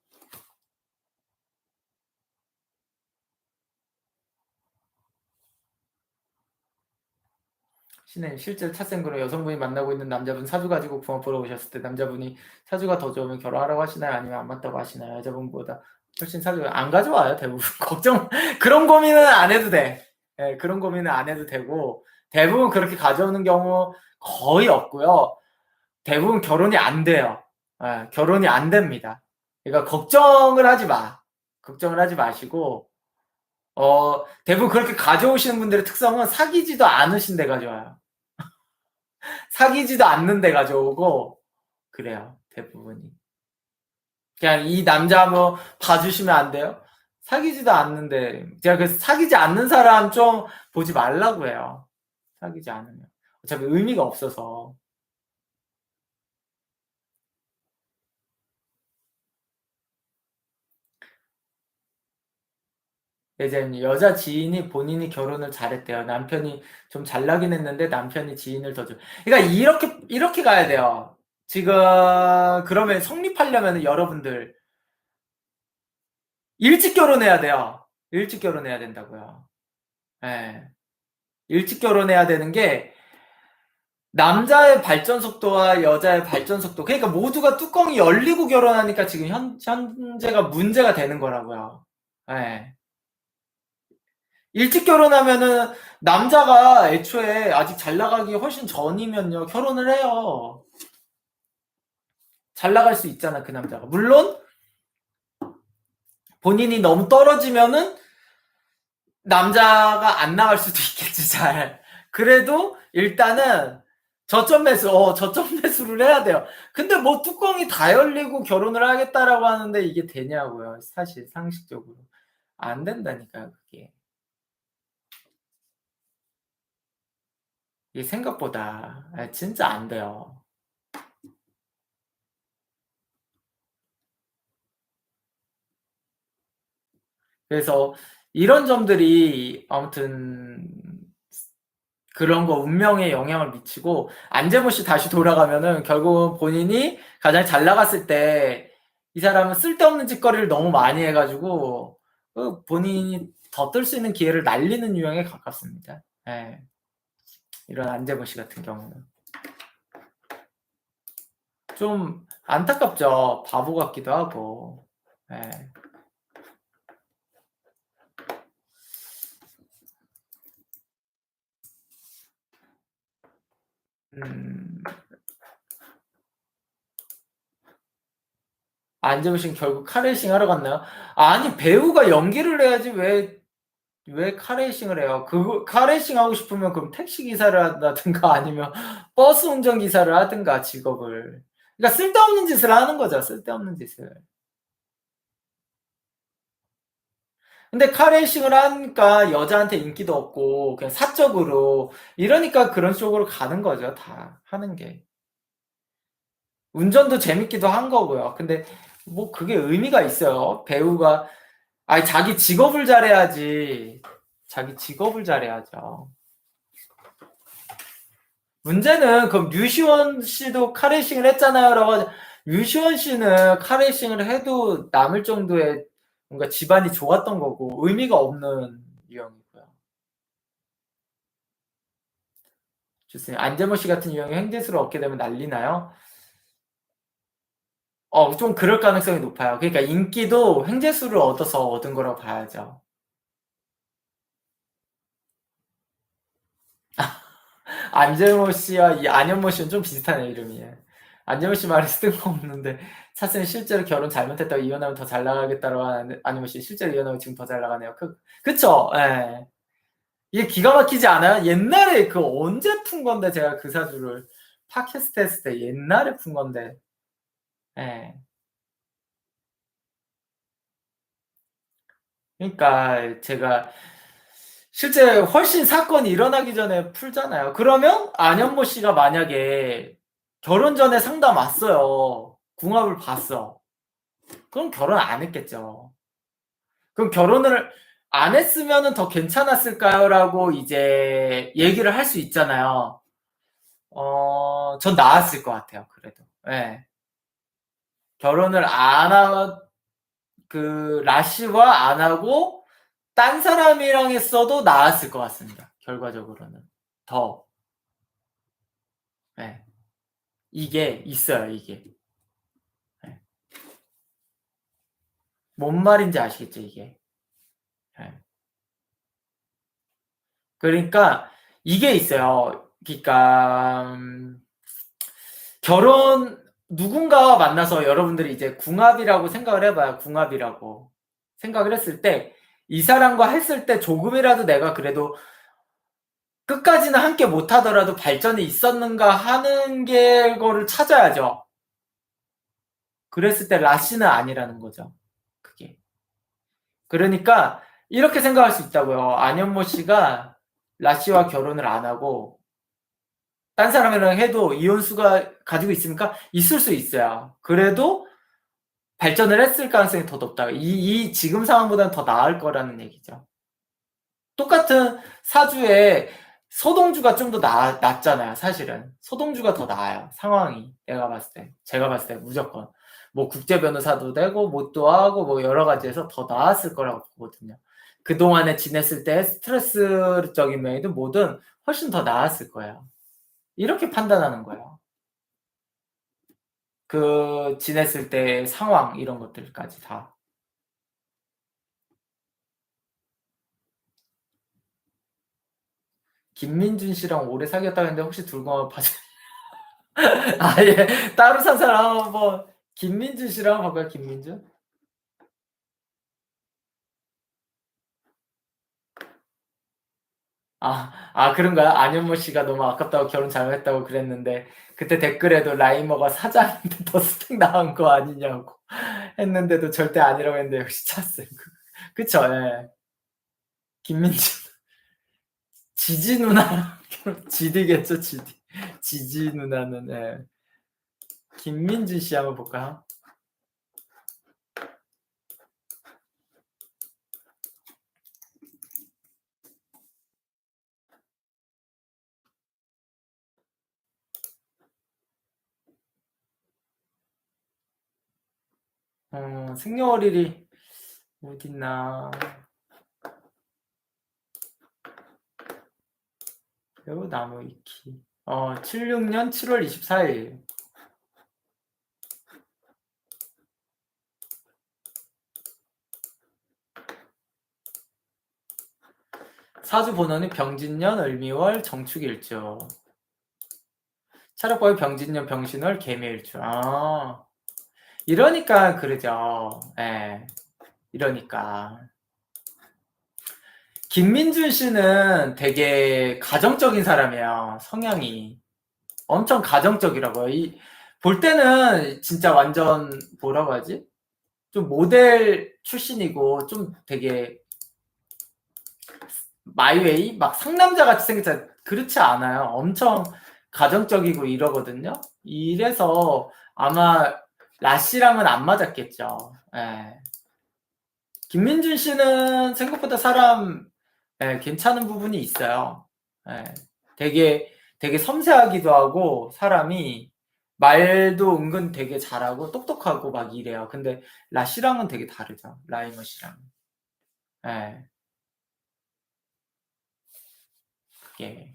신혜 실제 찻생으로 여성분이 만나고 있는 남자분 사주 가지고 부업 보러 오셨을 때 남자분이 사주가 더 좋으면 결혼하라고 하시나요? 아니면 안 맞다고 하시나요? 여자분보다 훨씬 사주가 안 가져와요, 대부분. 걱정, 그런 고민은 안 해도 돼. 예, 그런 고민은 안 해도 되고, 대부분 그렇게 가져오는 경우 거의 없고요. 대부분 결혼이 안 돼요. 예, 결혼이 안 됩니다. 그러니까 걱정을 하지 마. 걱정을 하지 마시고, 대부분 그렇게 가져오시는 분들의 특성은 사귀지도 않으신 데 가져와요. 사귀지도 않는 데 가져오고 그래요. 대부분이. 그냥 이 남자 뭐 봐주시면 안 돼요? 사귀지도 않는데 제가 그 사귀지 않는 사람 좀 보지 말라고 해요. 사귀지 않으면 어차피 의미가 없어서. 이제 여자 지인이 본인이 결혼을 잘했대요. 남편이 좀 잘나긴 했는데 남편이 지인을 더 줘. 그러니까 이렇게 가야 돼요. 지금 그러면 성립하려면 여러분들 일찍 결혼해야 돼요. 일찍 결혼해야 된다고요. 예. 일찍 결혼해야 되는 게 남자의 발전 속도와 여자의 발전 속도, 그러니까 모두가 뚜껑이 열리고 결혼하니까 지금 현재가 문제가 되는 거라고요. 예. 일찍 결혼하면은 남자가 애초에 아직 잘 나가기 훨씬 전이면요 결혼을 해요. 잘 나갈 수 있잖아 그 남자가. 물론 본인이 너무 떨어지면은 남자가 안 나갈 수도 있겠지 잘. 그래도 일단은 저점 매수를 해야 돼요. 근데 뭐 뚜껑이 다 열리고 결혼을 하겠다라고 하는데 이게 되냐고요. 사실 상식적으로 안 된다니까요 그게. 이게 생각보다 진짜 안 돼요. 그래서 이런 점들이 아무튼 그런 거 운명에 영향을 미치고, 안재모 씨 다시 돌아가면은 결국은 본인이 가장 잘 나갔을 때 이 사람은 쓸데없는 짓거리를 너무 많이 해가지고 본인이 더 뜰 수 있는 기회를 날리는 유형에 가깝습니다. 예. 이런 안재모 씨 같은 경우는 좀 안타깝죠. 바보 같기도 하고. 예. 음, 안재모 씨는 결국 카레이싱 하러 갔나요? 아니 배우가 연기를 해야지 왜 카레이싱을 해요? 그 카레이싱 하고 싶으면 그럼 택시 기사를 한다든가 아니면 버스 운전 기사를 하든가 직업을. 그러니까 쓸데없는 짓을 하는 거죠. 쓸데없는 짓을. 근데 카레이싱을 하니까 여자한테 인기도 없고 그냥 사적으로 이러니까 그런 쪽으로 가는 거죠. 다 하는 게. 운전도 재밌기도 한 거고요. 근데 뭐 그게 의미가 있어요. 배우가 아니 자기 직업을 잘해야지. 자기 직업을 잘해야죠. 문제는 그럼 류시원 씨도 카레이싱을 했잖아요. 라고 류시원 씨는 카레이싱을 해도 남을 정도의 뭔가 집안이 좋았던 거고 의미가 없는 유형이고요. 좋습니다. 안재모 씨 같은 유형이 횡재수를 얻게 되면 난리나요? 좀 그럴 가능성이 높아요. 그러니까 인기도 횡재수를 얻어서 얻은 거라고 봐야죠. 안재모 씨와 이 안현모 씨는 좀 비슷하네 이름이. 안재모 씨 말이 뜬금없는데 차승이 실제로 결혼 잘못했다고 이혼하면 더 잘 나가겠다고 하는 안현모 씨 실제로 이혼하면 지금 더 잘 나가네요. 그쵸? 예. 이게 기가 막히지 않아요? 옛날에 그 언제 푼 건데 제가 그 사주를 팟캐스트 했을 때 옛날에 푼 건데. 예. 그러니까 제가 실제 훨씬 사건이 일어나기 전에 풀잖아요. 그러면 안현모 씨가 만약에 결혼 전에 상담 왔어요. 궁합을 봤어. 그럼 결혼 안 했겠죠. 그럼 결혼을 안 했으면 더 괜찮았을까요? 라고 이제 얘기를 할 수 있잖아요. 전 나았을 것 같아요. 그래도. 네. 결혼을 라씨와 안 하고 딴 사람이랑 했어도 나았을 것 같습니다. 결과적으로는. 더. 네. 이게 있어요, 이게. 네. 뭔 말인지 아시겠죠, 이게. 네. 그러니까 이게 있어요. 그러니까 결혼 누군가와 만나서 여러분들이 이제 궁합이라고 생각을 해봐요. 궁합이라고 생각을 했을 때 이 사람과 했을 때 조금이라도 내가 그래도 끝까지는 함께 못하더라도 발전이 있었는가 하는 게 거를 찾아야죠. 그랬을 때 라씨는 아니라는 거죠. 그게. 그러니까 이렇게 생각할 수 있다고요. 안현모 씨가 라씨와 결혼을 안 하고 딴 사람이랑 해도 이혼수가 가지고 있습니까? 있을 수 있어요. 그래도 발전을 했을 가능성이 더 높다. 이 지금 상황보다는 더 나을 거라는 얘기죠. 똑같은 사주에 서동주가 좀 더 낫잖아요. 사실은 서동주가 더 나아요. 상황이 제가 봤을 때 무조건. 뭐 국제 변호사도 되고 뭣도 하고 뭐 여러 가지에서 더 나았을 거라고 보거든요. 그동안에 지냈을 때 스트레스적인 면이든 뭐든 훨씬 더 나았을 거예요. 이렇게 판단하는 거예요. 그 지냈을 때 상황 이런 것들까지 다. 김민준 씨랑 오래 사귀었다고 했는데 혹시 둘고 한번 봐줘. 아, 예. 따로 산 사람 한번 김민준 씨랑 한번 볼까요? 김민준? 그런가요? 안현모 씨가 너무 아깝다고 결혼 잘못했다고 그랬는데 그때 댓글에도 라이머가 사장인데 더 스펙 나은 거 아니냐고 했는데도 절대 아니라고 했는데 역시 찼어요. 그쵸? 예. 김민준 지지 누나랑 지디겠죠, 지디. 지지 누나는 예. 김민준 씨 한번 볼까요? 생년월일이 어딨나. 배우 나무위키. 76년 7월 24일. 사주 본원이 병진년, 을미월, 정축일주. 차력법이 병진년, 병신월, 개미일주. 이러니까 그러죠. 예. 이러니까. 김민준 씨는 되게 가정적인 사람이에요. 성향이. 엄청 가정적이라고요. 볼 때는 진짜 완전 뭐라고 하지? 좀 모델 출신이고 좀 되게 마이웨이 막 상남자 같이 생겼잖아요. 그렇지 않아요. 엄청 가정적이고 이러거든요. 이래서 아마 라씨랑은 안 맞았겠죠. 예. 김민준 씨는 생각보다 사람 괜찮은 부분이 있어요. 예. 되게 섬세하기도 하고 사람이 말도 은근 되게 잘하고 똑똑하고 막 이래요. 근데 라씨랑은 되게 다르죠. 라이머 씨랑. 예. 그게.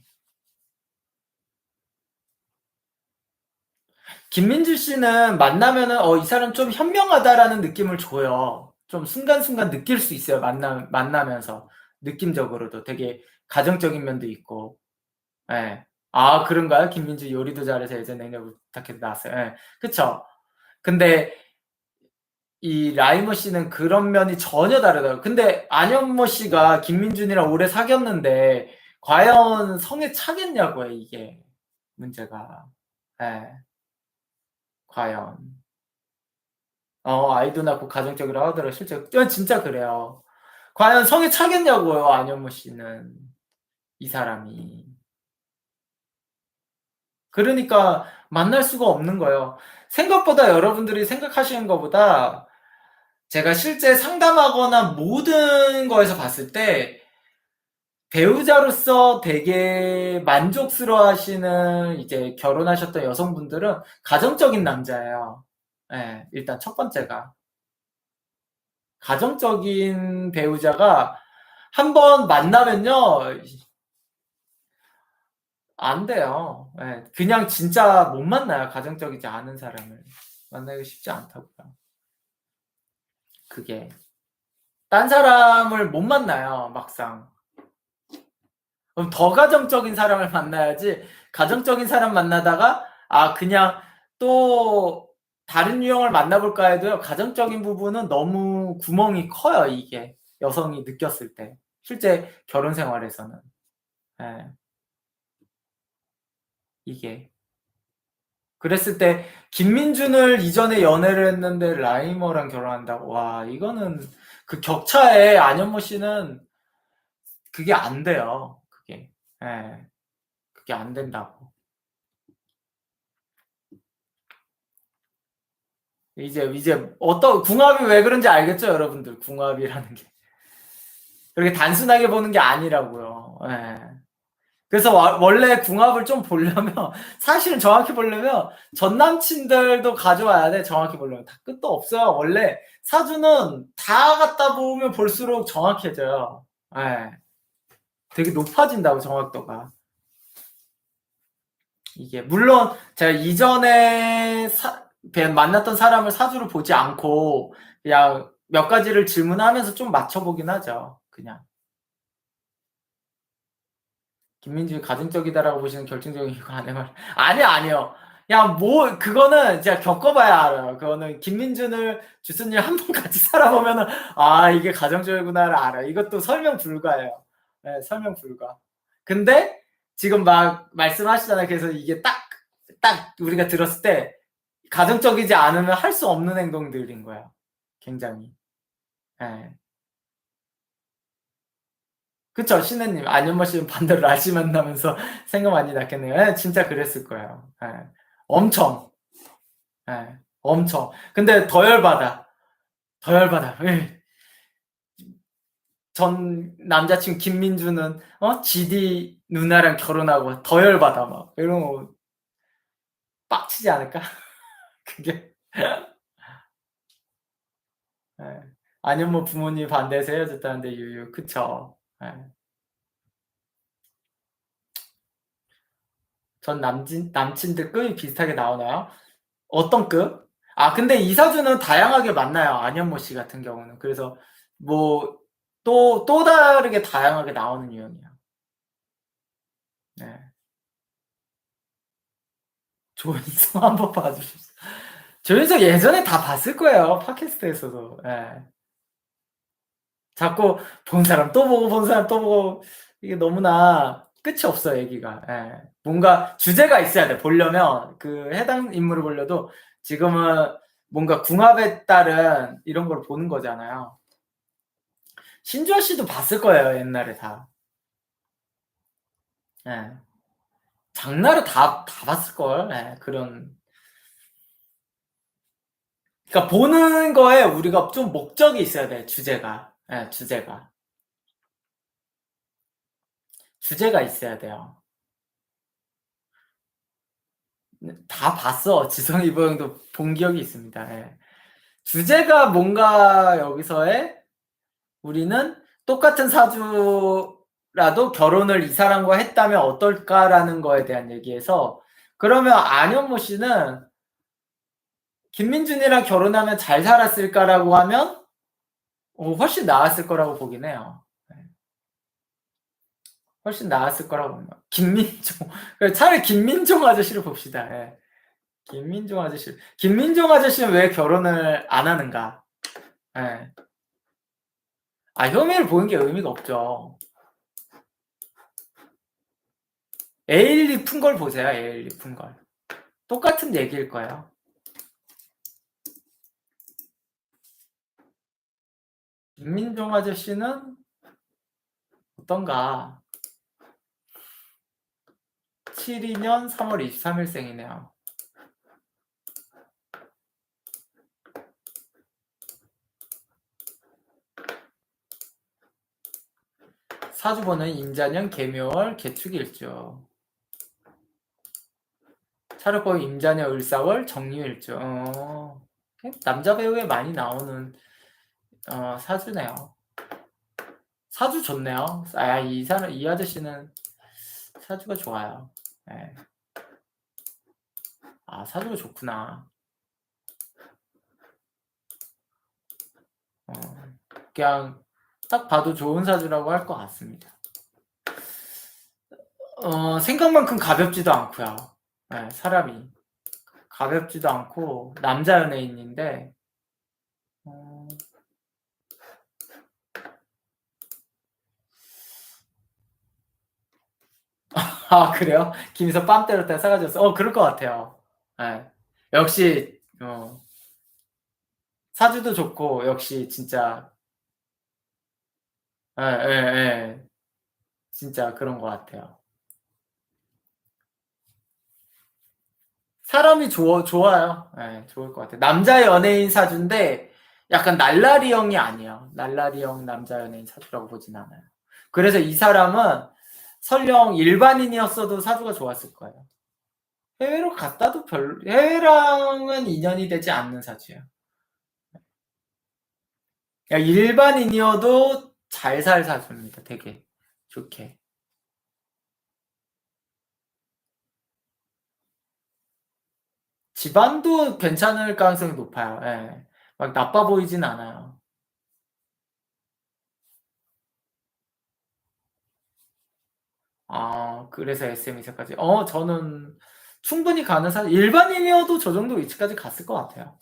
김민주 씨는 만나면은 이 사람 좀 현명하다라는 느낌을 줘요. 좀 순간순간 느낄 수 있어요. 만나면서 느낌적으로도 되게 가정적인 면도 있고. 예. 그런가요? 김민주 요리도 잘해서 예전에 냉장고 부탁해도 나왔어요. 예. 그쵸? 근데 이 라이머 씨는 그런 면이 전혀 다르더라고요. 근데 안현모 씨가 김민준이랑 오래 사귀었는데 과연 성에 차겠냐고요, 이게 문제가. 예. 과연. 아이도 낳고 가정적이라고 하더라고요. 실제로. 진짜 그래요. 과연 성에 차겠냐고요, 안현무 씨는. 이 사람이. 그러니까 만날 수가 없는 거예요. 생각보다 여러분들이 생각하시는 것보다 제가 실제 상담하거나 모든 거에서 봤을 때 배우자로서 되게 만족스러워 하시는 이제 결혼하셨던 여성분들은 가정적인 남자예요. 예, 일단 첫 번째가. 가정적인 배우자가 한 번 만나면요, 안 돼요. 예, 그냥 진짜 못 만나요. 가정적이지 않은 사람을. 만나기 쉽지 않다고요. 그게. 딴 사람을 못 만나요, 막상. 그럼 더 가정적인 사람을 만나야지, 가정적인 사람 만나다가, 그냥 또 다른 유형을 만나볼까 해도요, 가정적인 부분은 너무 구멍이 커요, 이게. 여성이 느꼈을 때. 실제 결혼 생활에서는. 예. 이게. 그랬을 때 김민준을 이전에 연애를 했는데 라이머랑 결혼한다고. 와, 이거는 그 격차에 안현모 씨는 그게 안 돼요. 그게. 예. 그게 안 된다고. 이제 어떤 궁합이 왜 그런지 알겠죠, 여러분들. 궁합이라는 게. 그렇게 단순하게 보는 게 아니라고요. 예. 그래서 원래 궁합을 좀 보려면 사실은 정확히 보려면 전 남친들도 가져와야 돼. 정확히 보려면 다 끝도 없어요. 원래 사주는 다 갖다 보면 볼수록 정확해져요. 예. 되게 높아진다고 정확도가. 이게 물론 제가 이전에 만났던 사람을 사주를 보지 않고 그냥 몇 가지를 질문하면서 좀 맞춰보긴 하죠. 그냥. 김민준이 가증적이다라고 보시는 결정적인 이유가 아니요. 야, 그거는 제가 겪어봐야 알아요. 그거는 김민준을 주스님 한 번 같이 살아보면은, 아, 이게 가정적이구나를 알아요. 이것도 설명 불가예요. 네, 설명 불가. 근데 지금 막 말씀하시잖아요. 그래서 이게 딱 우리가 들었을 때, 가정적이지 않으면 할 수 없는 행동들인 거예요. 굉장히. 네. 그쵸, 신혜님. 안현모 씨는 반대로 라지 만나면서 생각 많이 났겠네요. 예, 진짜 그랬을 거예요. 예. 엄청. 예, 엄청. 근데 더 열받아. 더 열받아. 예. 전 남자친구 김민주는, GD 누나랑 결혼하고 더 열받아, 막. 이런 거 빡치지 않을까? 그게. 예. 안현모 부모님 반대해서 헤어졌다는데, 유유. 그쵸. 예. 전 남친들 급이 비슷하게 나오나요? 어떤 급? 아, 근데 이사주는 다양하게 만나요. 안현모 씨 같은 경우는. 그래서 뭐 또 다르게 다양하게 나오는 유형이야. 네. 조인성 한번 봐주십시오. 조인성 예전에 다 봤을 거예요. 팟캐스트에서도. 예. 자꾸 본 사람 또 보고 본 사람 또 보고 이게 너무나 끝이 없어 얘기가. 예. 뭔가 주제가 있어야 돼. 보려면 그 해당 인물을 보려도 지금은 뭔가 궁합에 따른 이런 걸 보는 거잖아요. 신주아 씨도 봤을 거예요, 옛날에 다. 예. 장나를 다 봤을걸. 예, 그런. 그러니까 보는 거에 우리가 좀 목적이 있어야 돼, 주제가. 예, 주제가. 주제가 있어야 돼요. 다 봤어. 지성이 형도 본 기억이 있습니다. 예. 주제가 뭔가 여기서의 우리는 똑같은 사주라도 결혼을 이 사람과 했다면 어떨까라는 거에 대한 얘기에서 그러면 안현모 씨는 김민준이랑 결혼하면 잘 살았을까라고 하면 훨씬 나았을 거라고 보긴 해요. 훨씬 나았을 거라고 봅니다. 김민종 차라리 김민종 아저씨를 봅시다. 예. 김민종 아저씨는 왜 결혼을 안 하는가? 예. 아, 혐의를 보는 게 의미가 없죠. 에일리 푼 걸 보세요. 에일리 푼 걸. 똑같은 얘기일 거예요. 김민종 아저씨는 어떤가? 72년 3월 23일생이네요. 사주번호는 임자년 개묘월 개축일주. 차력법 임자년 을사월 정유일주. 남자 배우에 많이 나오는 사주네요. 사주 좋네요. 이 아저씨는 사주가 좋아요. 네. 아, 사주가 좋구나. 그냥 딱 봐도 좋은 사주라고 할 것 같습니다. 생각만큼 가볍지도 않고요. 네, 사람이 가볍지도 않고 남자 연예인인데 아, 그래요? 김희서 빰 때렸다 사가졌어. 그럴 것 같아요. 네. 역시 사주도 좋고 역시 진짜 예. 진짜 그런 것 같아요. 사람이 좋아요. 예, 좋을 것 같아요. 남자 연예인 사주인데 약간 날라리형이 아니에요. 날라리형 남자 연예인 사주라고 보진 않아요. 그래서 이 사람은 설령 일반인이었어도 사주가 좋았을 거예요. 해외로 갔다도 해외랑은 인연이 되지 않는 사주예요. 일반인이어도 잘 살 사주입니다. 되게 좋게. 집안도 괜찮을 가능성이 높아요. 예. 막 나빠 보이진 않아요. 그래서 SM이사까지. 저는 충분히 가는 일반인이어도 저 정도 위치까지 갔을 것 같아요.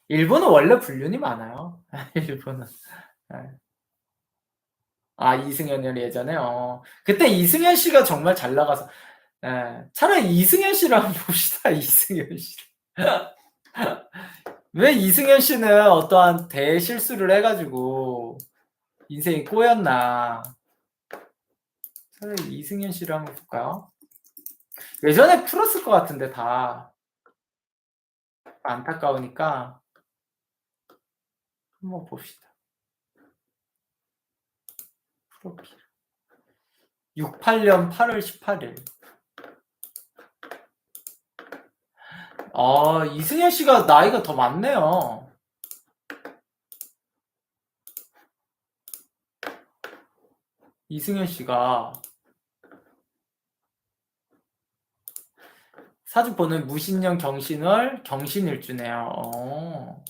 일본은 원래 불륜이 많아요. 일본은. 예. 이승현이 예전에. 그때 이승현 씨가 정말 잘 나가서. 예. 차라리 이승현 씨를 한번 봅시다. 이승현 씨를. 왜 이승현 씨는 어떠한 대실수를 해가지고 인생이 꼬였나. 차라리 이승현 씨를 한번 볼까요? 예전에 풀었을 것 같은데 다 안타까우니까 한번 봅시다. 프로필 68년 8월 18일. 이승현 씨가 나이가 더 많네요. 이승현 씨가 사주보는 무신년 경신월 경신일주네요.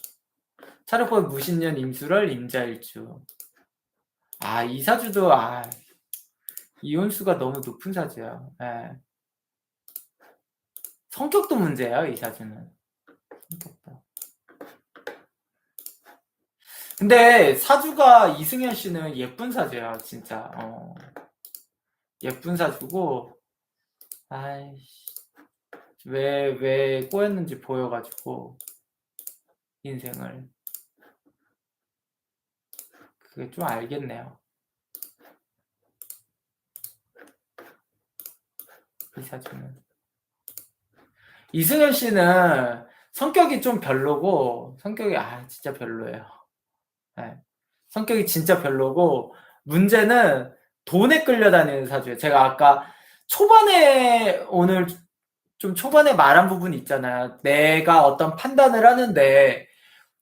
차례보는 무신년 임술월 임자일주. 이 사주도 이혼수가 너무 높은 사주야. 예. 성격도 문제예요, 이 사주는. 성격도. 근데 사주가 이승현 씨는 예쁜 사주야, 진짜. 예쁜 사주고, 왜 꼬였는지 보여가지고, 인생을. 그게 좀 알겠네요. 이 사주는. 이승현 씨는 성격이 좀 별로고, 성격이 진짜 별로예요. 네. 성격이 진짜 별로고, 문제는 돈에 끌려다니는 사주예요. 제가 아까 초반에 오늘 좀 초반에 말한 부분 있잖아요. 내가 어떤 판단을 하는데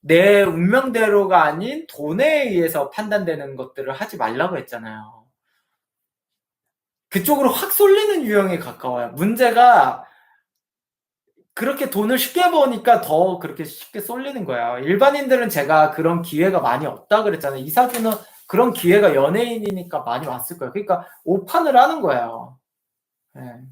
내 운명대로가 아닌 돈에 의해서 판단되는 것들을 하지 말라고 했잖아요. 그쪽으로 확 쏠리는 유형에 가까워요. 문제가 그렇게 돈을 쉽게 버니까 더 그렇게 쉽게 쏠리는 거야. 일반인들은 제가 그런 기회가 많이 없다 그랬잖아요. 이 사주는 그런 기회가 연예인이니까 많이 왔을 거예요. 그러니까 오판을 하는 거예요. 네.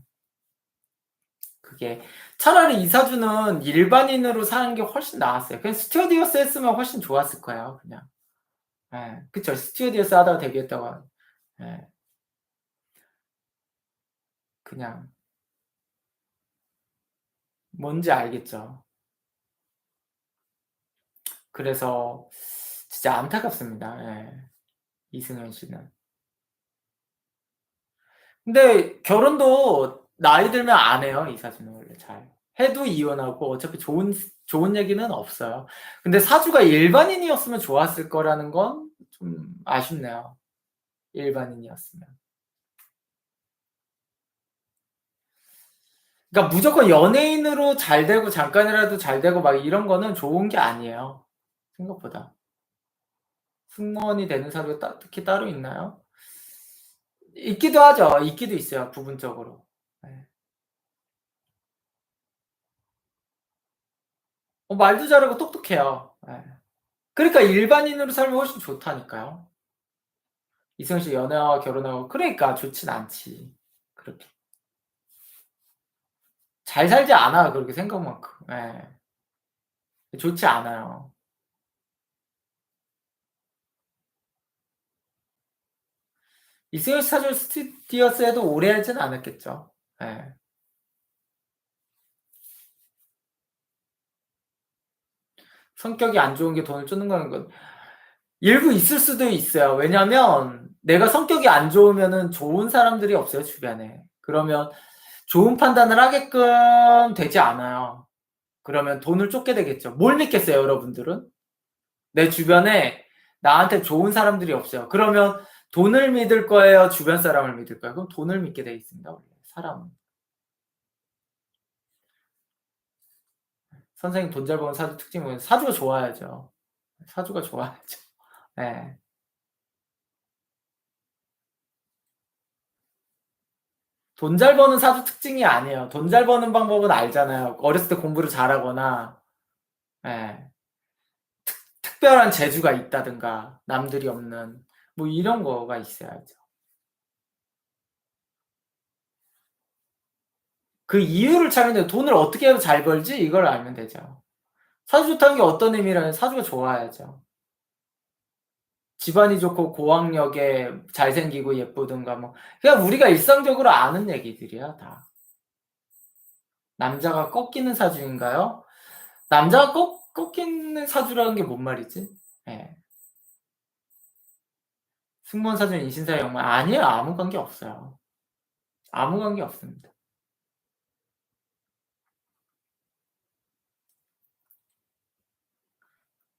그게 차라리 이 사주는 일반인으로 사는 게 훨씬 나았어요. 그냥 스튜어디오스 했으면 훨씬 좋았을 거예요. 그냥. 네. 그쵸. 스튜어디오스 하다가 데뷔했다고. 네. 그냥 뭔지 알겠죠. 그래서 진짜 안타깝습니다. 예. 이승현 씨는. 근데 결혼도 나이 들면 안 해요. 이 사주는 원래 잘. 해도 이혼하고 어차피 좋은 얘기는 없어요. 근데 사주가 일반인이었으면 좋았을 거라는 건 좀 아쉽네요. 일반인이었으면. 그러니까 무조건 연예인으로 잘 되고 잠깐이라도 잘 되고 막 이런 거는 좋은 게 아니에요. 생각보다. 승무원이 되는 사주가 특히 따로 있나요? 있기도 하죠. 있기도 있어요. 부분적으로. 네. 말도 잘하고 똑똑해요. 네. 그러니까 일반인으로 살면 훨씬 좋다니까요. 이승현 씨 연애와 결혼하고 그러니까 좋진 않지. 그렇게. 잘 살지 않아 그렇게 생각만큼. 예. 좋지 않아요. 이승현 씨 사실 스튜디오스에도 오래 하진 않았겠죠. 예. 성격이 안 좋은 게 돈을 쫓는 건 일부 있을 수도 있어요. 왜냐면 내가 성격이 안 좋으면은 좋은 사람들이 없어요, 주변에. 그러면 좋은 판단을 하게끔 되지 않아요. 그러면 돈을 쫓게 되겠죠. 뭘 믿겠어요, 여러분들은? 내 주변에 나한테 좋은 사람들이 없어요. 그러면 돈을 믿을 거예요? 주변 사람을 믿을 거예요? 그럼 돈을 믿게 돼 있습니다. 원래 사람은. 선생님 돈 잘 버는 사주 특징은 사주가 좋아야죠. 사주가 좋아야죠. 네. 돈 잘 버는 사주 특징이 아니에요. 돈 잘 버는 방법은 알잖아요. 어렸을 때 공부를 잘하거나, 예. 특별한 재주가 있다든가, 남들이 없는, 뭐 이런 거가 있어야죠. 그 이유를 찾는데 돈을 어떻게 해서 잘 벌지? 이걸 알면 되죠. 사주 좋다는 게 어떤 의미라면 사주가 좋아야죠. 집안이 좋고 고학력에 잘생기고 예쁘든가 뭐 그냥 우리가 일상적으로 아는 얘기들이야 다. 남자가 꺾이는 사주인가요? 남자가 꺾이는 사주라는 게 뭔 말이지? 예. 승무원 사주는 인신사의 영만 아니에요. 아무 관계 없어요. 아무 관계 없습니다.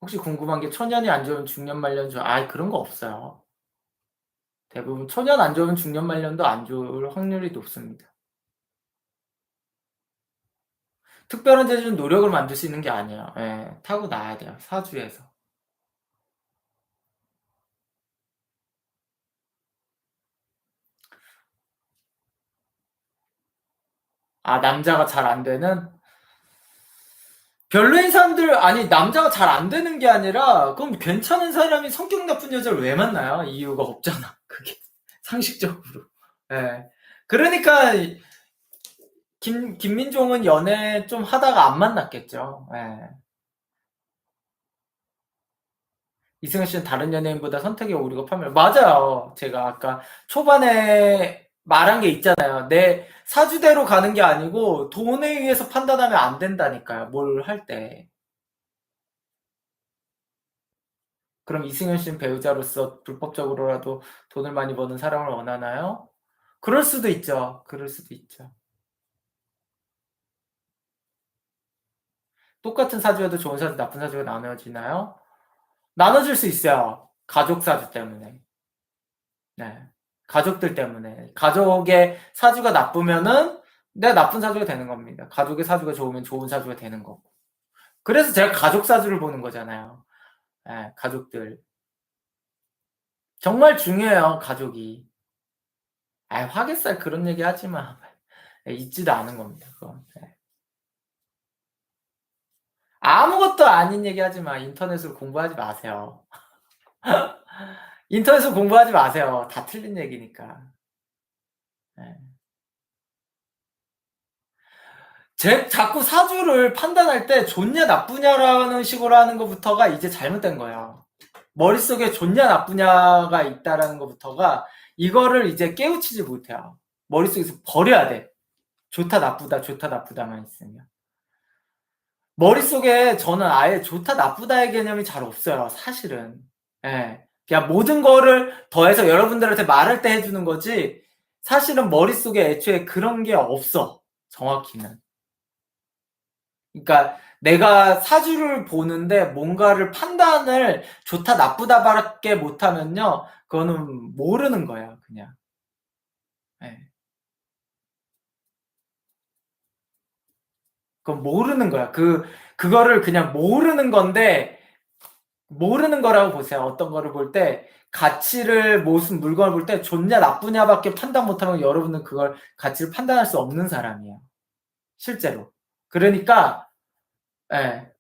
혹시 궁금한 게 초년이 안 좋으면 중년 말년 그런 거 없어요. 대부분 초년 안 좋으면 중년 말년도 안 좋을 확률이 높습니다. 특별한 재주는 노력을 만들 수 있는 게 아니에요. 예, 타고나야 돼요. 사주에서. 남자가 잘 안 되는? 별로인 사람들, 아니, 남자가 잘 안 되는 게 아니라, 그럼 괜찮은 사람이 성격 나쁜 여자를 왜 만나요? 이유가 없잖아. 그게. 상식적으로. 예. 그러니까, 김민종은 연애 좀 하다가 안 만났겠죠. 예. 이승현 씨는 다른 연예인보다 선택의 오류가 판명. 맞아요. 제가 아까 초반에 말한 게 있잖아요. 내 사주대로 가는 게 아니고 돈에 의해서 판단하면 안 된다니까요. 뭘 할 때. 그럼 이승현 씨는 배우자로서 불법적으로라도 돈을 많이 버는 사람을 원하나요? 그럴 수도 있죠. 그럴 수도 있죠. 똑같은 사주여도 좋은 사주, 나쁜 사주가 나눠지나요? 나눠질 수 있어요. 가족 사주 때문에. 네. 가족들 때문에. 가족의 사주가 나쁘면은 내가 나쁜 사주가 되는 겁니다. 가족의 사주가 좋으면 좋은 사주가 되는 거고. 그래서 제가 가족 사주를 보는 거잖아요. 네, 가족들. 정말 중요해요, 가족이. 화개살 그런 얘기 하지 마. 있지도 않은 겁니다, 그건. 네. 아무것도 아닌 얘기 하지 마. 인터넷으로 공부하지 마세요. 인터넷으로 공부하지 마세요. 다 틀린 얘기니까. 네. 자꾸 사주를 판단할 때 좋냐 나쁘냐라는 식으로 하는 것부터가 이제 잘못된 거예요. 머릿속에 좋냐 나쁘냐가 있다라는 것부터가 이거를 이제 깨우치지 못해요. 머릿속에서 버려야 돼. 좋다 나쁘다 좋다 나쁘다만 있으면. 머릿속에 저는 아예 좋다 나쁘다의 개념이 잘 없어요. 사실은. 예. 그냥 모든 거를 더해서 여러분들한테 말할 때 해주는 거지 사실은 머릿속에 애초에 그런 게 없어. 정확히는. 그러니까 내가 사주를 보는데 뭔가를 판단을 좋다 나쁘다밖에 못하면요 그거는 모르는 거예요 그냥. 네. 그건 모르는 거야. 그거를 그냥 모르는 건데 모르는 거라고 보세요. 어떤 거를 볼 때 가치를 무슨 물건을 볼 때 좋냐 나쁘냐밖에 판단 못하면 여러분은 그걸 가치를 판단할 수 없는 사람이에요. 실제로. 그러니까 예.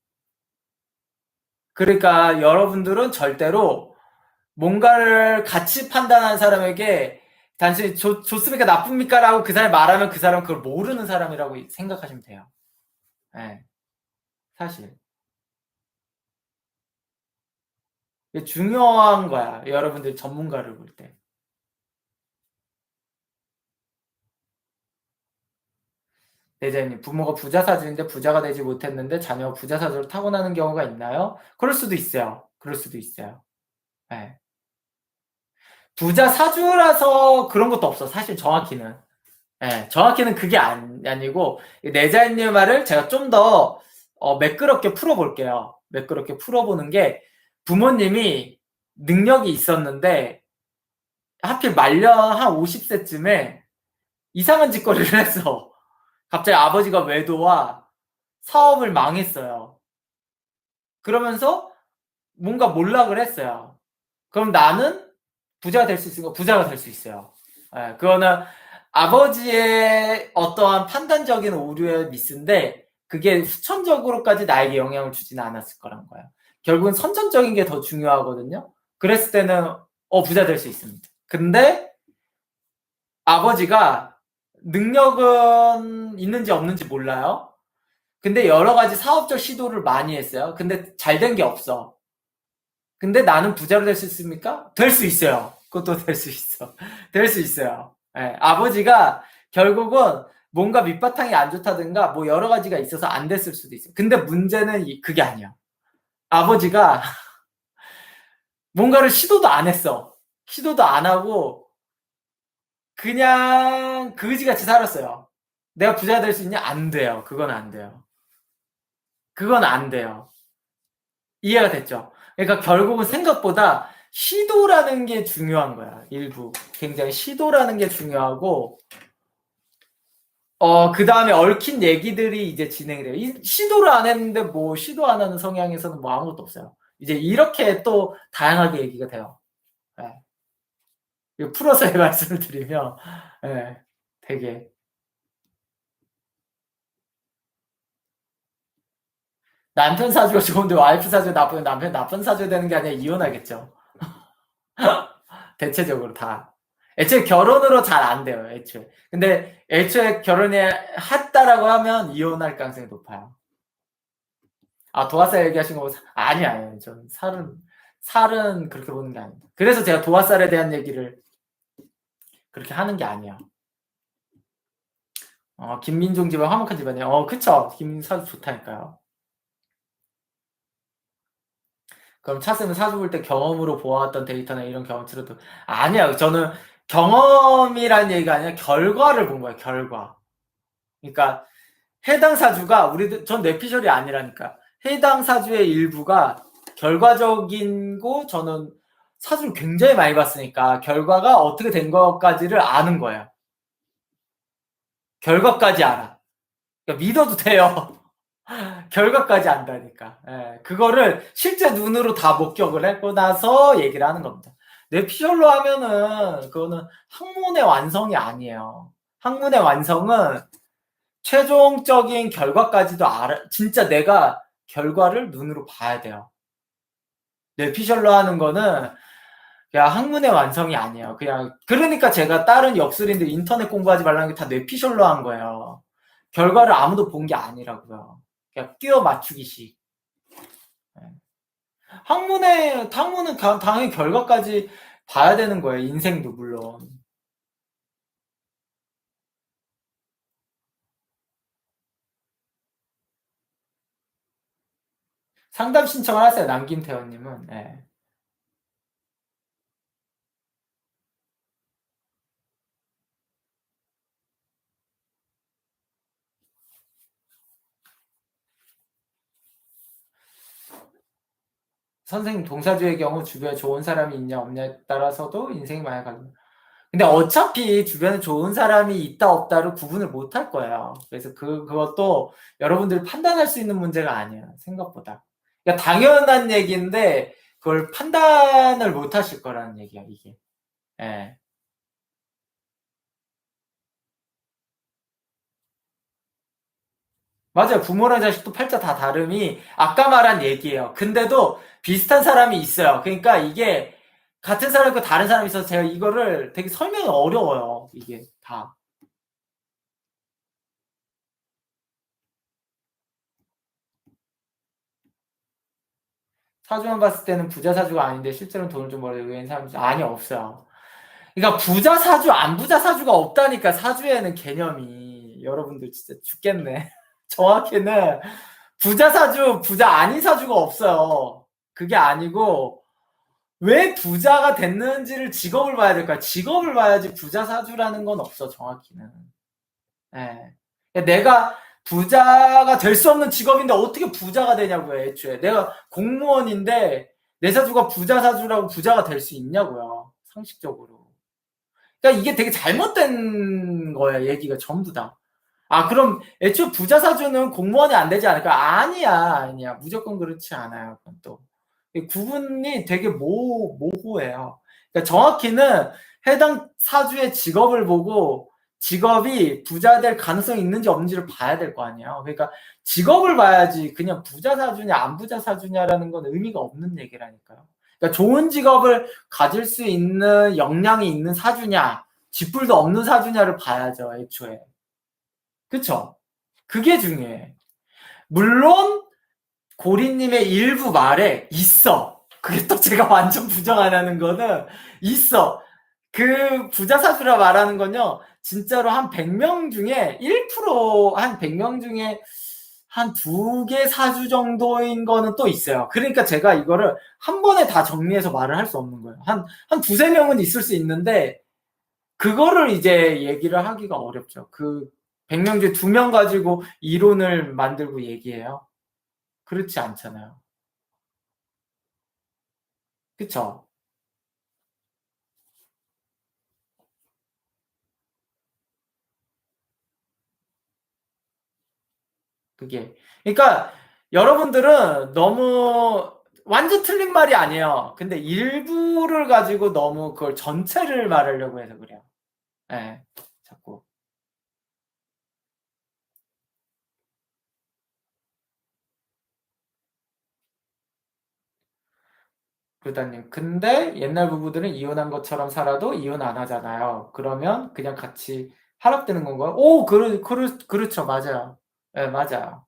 그러니까 여러분들은 절대로 뭔가를 같이 판단하는 사람에게 단순히 좋습니까 나쁩니까 라고 그 사람이 말하면 그 사람은 그걸 모르는 사람이라고 생각하시면 돼요. 네, 사실 이게 중요한 거야. 여러분들 전문가를 볼 때. 내자님 부모가 부자 사주인데 부자가 되지 못했는데 자녀가 부자 사주로 타고나는 경우가 있나요? 그럴 수도 있어요. 그럴 수도 있어요. 네. 부자 사주라서 그런 것도 없어. 사실 정확히는. 네, 정확히는 그게 아니고 내자님 말을 제가 좀 더 매끄럽게 풀어볼게요. 매끄럽게 풀어보는 게 부모님이 능력이 있었는데 하필 말년 한 50세쯤에 이상한 짓거리를 했어. 갑자기 아버지가 외도와 사업을 망했어요. 그러면서 뭔가 몰락을 했어요. 그럼 나는 부자가 될 수 있을까? 부자가 될 수 있어요. 예, 그거는 아버지의 어떠한 판단적인 오류의 미스인데 그게 후천적으로까지 나에게 영향을 주지는 않았을 거란 거예요. 결국은 선천적인 게 더 중요하거든요. 그랬을 때는 부자 될 수 있습니다. 근데 아버지가 능력은 있는지 없는지 몰라요. 근데 여러 가지 사업적 시도를 많이 했어요. 근데 잘 된 게 없어. 근데 나는 부자로 될 수 있습니까? 될 수 있어요. 그것도 될 수 있어. 될 수 있어요. 예, 아버지가 결국은 뭔가 밑바탕이 안 좋다든가 뭐 여러 가지가 있어서 안 됐을 수도 있어요. 근데 문제는 그게 아니야. 아버지가 뭔가를 시도도 안 했어. 시도도 안 하고 그냥 그지같이 살았어요. 내가 부자 될 수 있냐? 안 돼요. 그건 안 돼요. 그건 안 돼요. 이해가 됐죠? 그러니까 결국은 생각보다 시도라는 게 중요한 거야. 일부. 굉장히 시도라는 게 중요하고, 그 다음에 얽힌 얘기들이 이제 진행이 돼요. 시도를 안 했는데 뭐 시도 안 하는 성향에서는 뭐 아무것도 없어요. 이제 이렇게 또 다양하게 얘기가 돼요. 네. 이거 풀어서 말씀을 드리면, 네, 되게. 남편 사주가 좋은데 와이프 사주가 나쁘면 남편 나쁜 사주가 되는 게 아니라 이혼하겠죠. 대체적으로 다. 애초에 결혼으로 잘 안 돼요, 애초에. 근데 애초에 결혼에 했다라고 하면 이혼할 가능성이 높아요. 아, 도화살 얘기하신 거, 아니야. 전 살은 그렇게 보는 게 아닙니다. 그래서 제가 도화살에 대한 얘기를 그렇게 하는 게 아니야. 김민종 집안 화목한 집안이에요. 그쵸. 김사주 좋다니까요. 그럼 차 쓰면 사주 볼 때 경험으로 보아왔던 데이터나 이런 경험 들어도 아니야. 저는 경험이란 얘기가 아니라 결과를 본 거예요. 결과. 그러니까 해당 사주가 전 뇌피셜이 아니라니까. 해당 사주의 일부가 결과적인고 저는 사주를 굉장히 많이 봤으니까 결과가 어떻게 된 것까지를 아는 거예요. 결과까지 알아. 그러니까 믿어도 돼요. 결과까지 안다니까. 예, 그거를 실제 눈으로 다 목격을 했고 나서 얘기를 하는 겁니다. 뇌피셜로 하면은 그거는 학문의 완성이 아니에요. 학문의 완성은 최종적인 결과까지도 알아. 진짜 내가 결과를 눈으로 봐야 돼요. 뇌피셜로 하는 거는 그냥 학문의 완성이 아니에요. 그냥 그러니까 제가 다른 역술인들 인터넷 공부하지 말라는 게 다 뇌피셜로 한 거예요. 결과를 아무도 본 게 아니라고요. 그냥 끼워 맞추기식. 학문은 당연히 결과까지 봐야 되는 거예요. 인생도 물론. 상담 신청을 하세요. 남김태원님은. 네. 선생님 동사주의 경우 주변에 좋은 사람이 있냐 없냐에 따라서도 인생이 많이 갈려. 근데 어차피 주변에 좋은 사람이 있다 없다를 구분을 못 할 거예요. 그래서 그것도 여러분들이 판단할 수 있는 문제가 아니에요. 생각보다. 그러니까 당연한 얘기인데 그걸 판단을 못 하실 거라는 얘기야, 이게. 예. 맞아요. 부모랑 자식도 팔자 다 다름이 아까 말한 얘기예요. 근데도 비슷한 사람이 있어요. 그러니까 이게 같은 사람이고 다른 사람이 있어서 제가 이거를 되게 설명이 어려워요. 이게 다. 사주만 봤을 때는 부자 사주가 아닌데 실제로는 돈을 좀 벌어야 의외인 사람이 아니 없어요. 그러니까 부자 사주 안 부자 사주가 없다니까. 사주에는 개념이 여러분들 진짜 죽겠네. 정확히는 부자 사주 부자 아닌 사주가 없어요. 그게 아니고 왜 부자가 됐는지를 직업을 봐야 될까요? 직업을 봐야지 부자 사주라는 건 없어. 정확히는. 예. 내가 부자가 될 수 없는 직업인데 어떻게 부자가 되냐고요. 애초에 내가 공무원인데 내 사주가 부자 사주라고 부자가 될 수 있냐고요. 상식적으로. 그러니까 이게 되게 잘못된 거야, 얘기가 전부 다. 아, 그럼 애초에 부자 사주는 공무원이 안 되지 않을까? 아니야. 무조건 그렇지 않아요. 그건 또. 구분이 되게 모호해요. 그러니까 정확히는 해당 사주의 직업을 보고 직업이 부자 될 가능성이 있는지 없는지를 봐야 될 거 아니에요. 그러니까 직업을 봐야지 그냥 부자 사주냐 안 부자 사주냐라는 건 의미가 없는 얘기라니까요. 그러니까 좋은 직업을 가질 수 있는 역량이 있는 사주냐, 쥐뿔도 없는 사주냐를 봐야죠, 애초에. 그쵸? 그게 중요해. 물론 고리님의 일부 말에 있어. 그게 또 제가 완전 부정 안 하는 거는 있어. 그 부자 사주라 말하는 건요. 진짜로 한 100명 중에 1%, 한 100명 중에 한 2개 사주 정도인 거는 또 있어요. 그러니까 제가 이거를 한 번에 다 정리해서 말을 할 수 없는 거예요. 한 두세 명은 있을 수 있는데 그거를 이제 얘기를 하기가 어렵죠. 그 100명 중에 2명 가지고 이론을 만들고 얘기해요. 그렇지 않잖아요. 그쵸? 그게. 그러니까 여러분들은 너무 완전 틀린 말이 아니에요. 근데 일부를 가지고 너무 그걸 전체를 말하려고 해서 그래요. 예. 자꾸. 교다님. 근데 옛날 부부들은 이혼한 것처럼 살아도 이혼 안 하잖아요. 그러면 그냥 같이 하락되는 건가요? 오, 그렇죠. 맞아요. 예, 맞아요.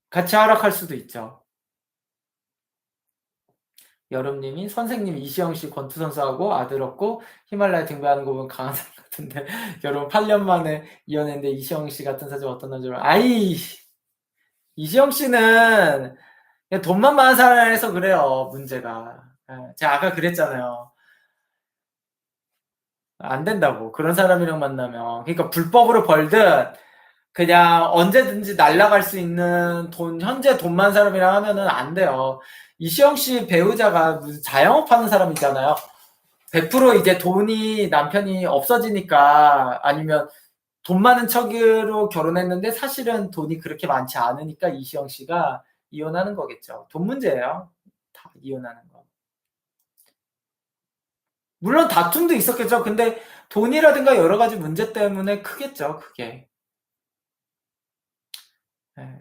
같이 하락할 수도 있죠. 여름님이 선생님 이시영 씨 권투 선수하고 아들 없고 히말라야 등반하는 거 보면 강한 사람 같은데 여러분 8년 만에 이혼했는데 이시영 씨 같은 사람 어떤 남자? 아이, 이시영 씨는 그냥 돈만 많은 사람에서 그래요, 문제가. 예, 제가 아까 그랬잖아요. 안 된다고. 그런 사람이랑 만나면. 그러니까 불법으로 벌든 그냥 언제든지 날아갈 수 있는 현재 돈 많은 사람이랑 하면은 안 돼요. 이시영 씨 배우자가 무슨 자영업 하는 사람 있잖아요. 100% 이제 돈이 남편이 없어지니까 아니면 돈 많은 척으로 결혼했는데 사실은 돈이 그렇게 많지 않으니까 이시영 씨가 이혼하는 거겠죠. 돈 문제예요. 다 이혼하는 거. 물론 다툼도 있었겠죠. 근데 돈이라든가 여러 가지 문제 때문에 크겠죠. 그게. 네.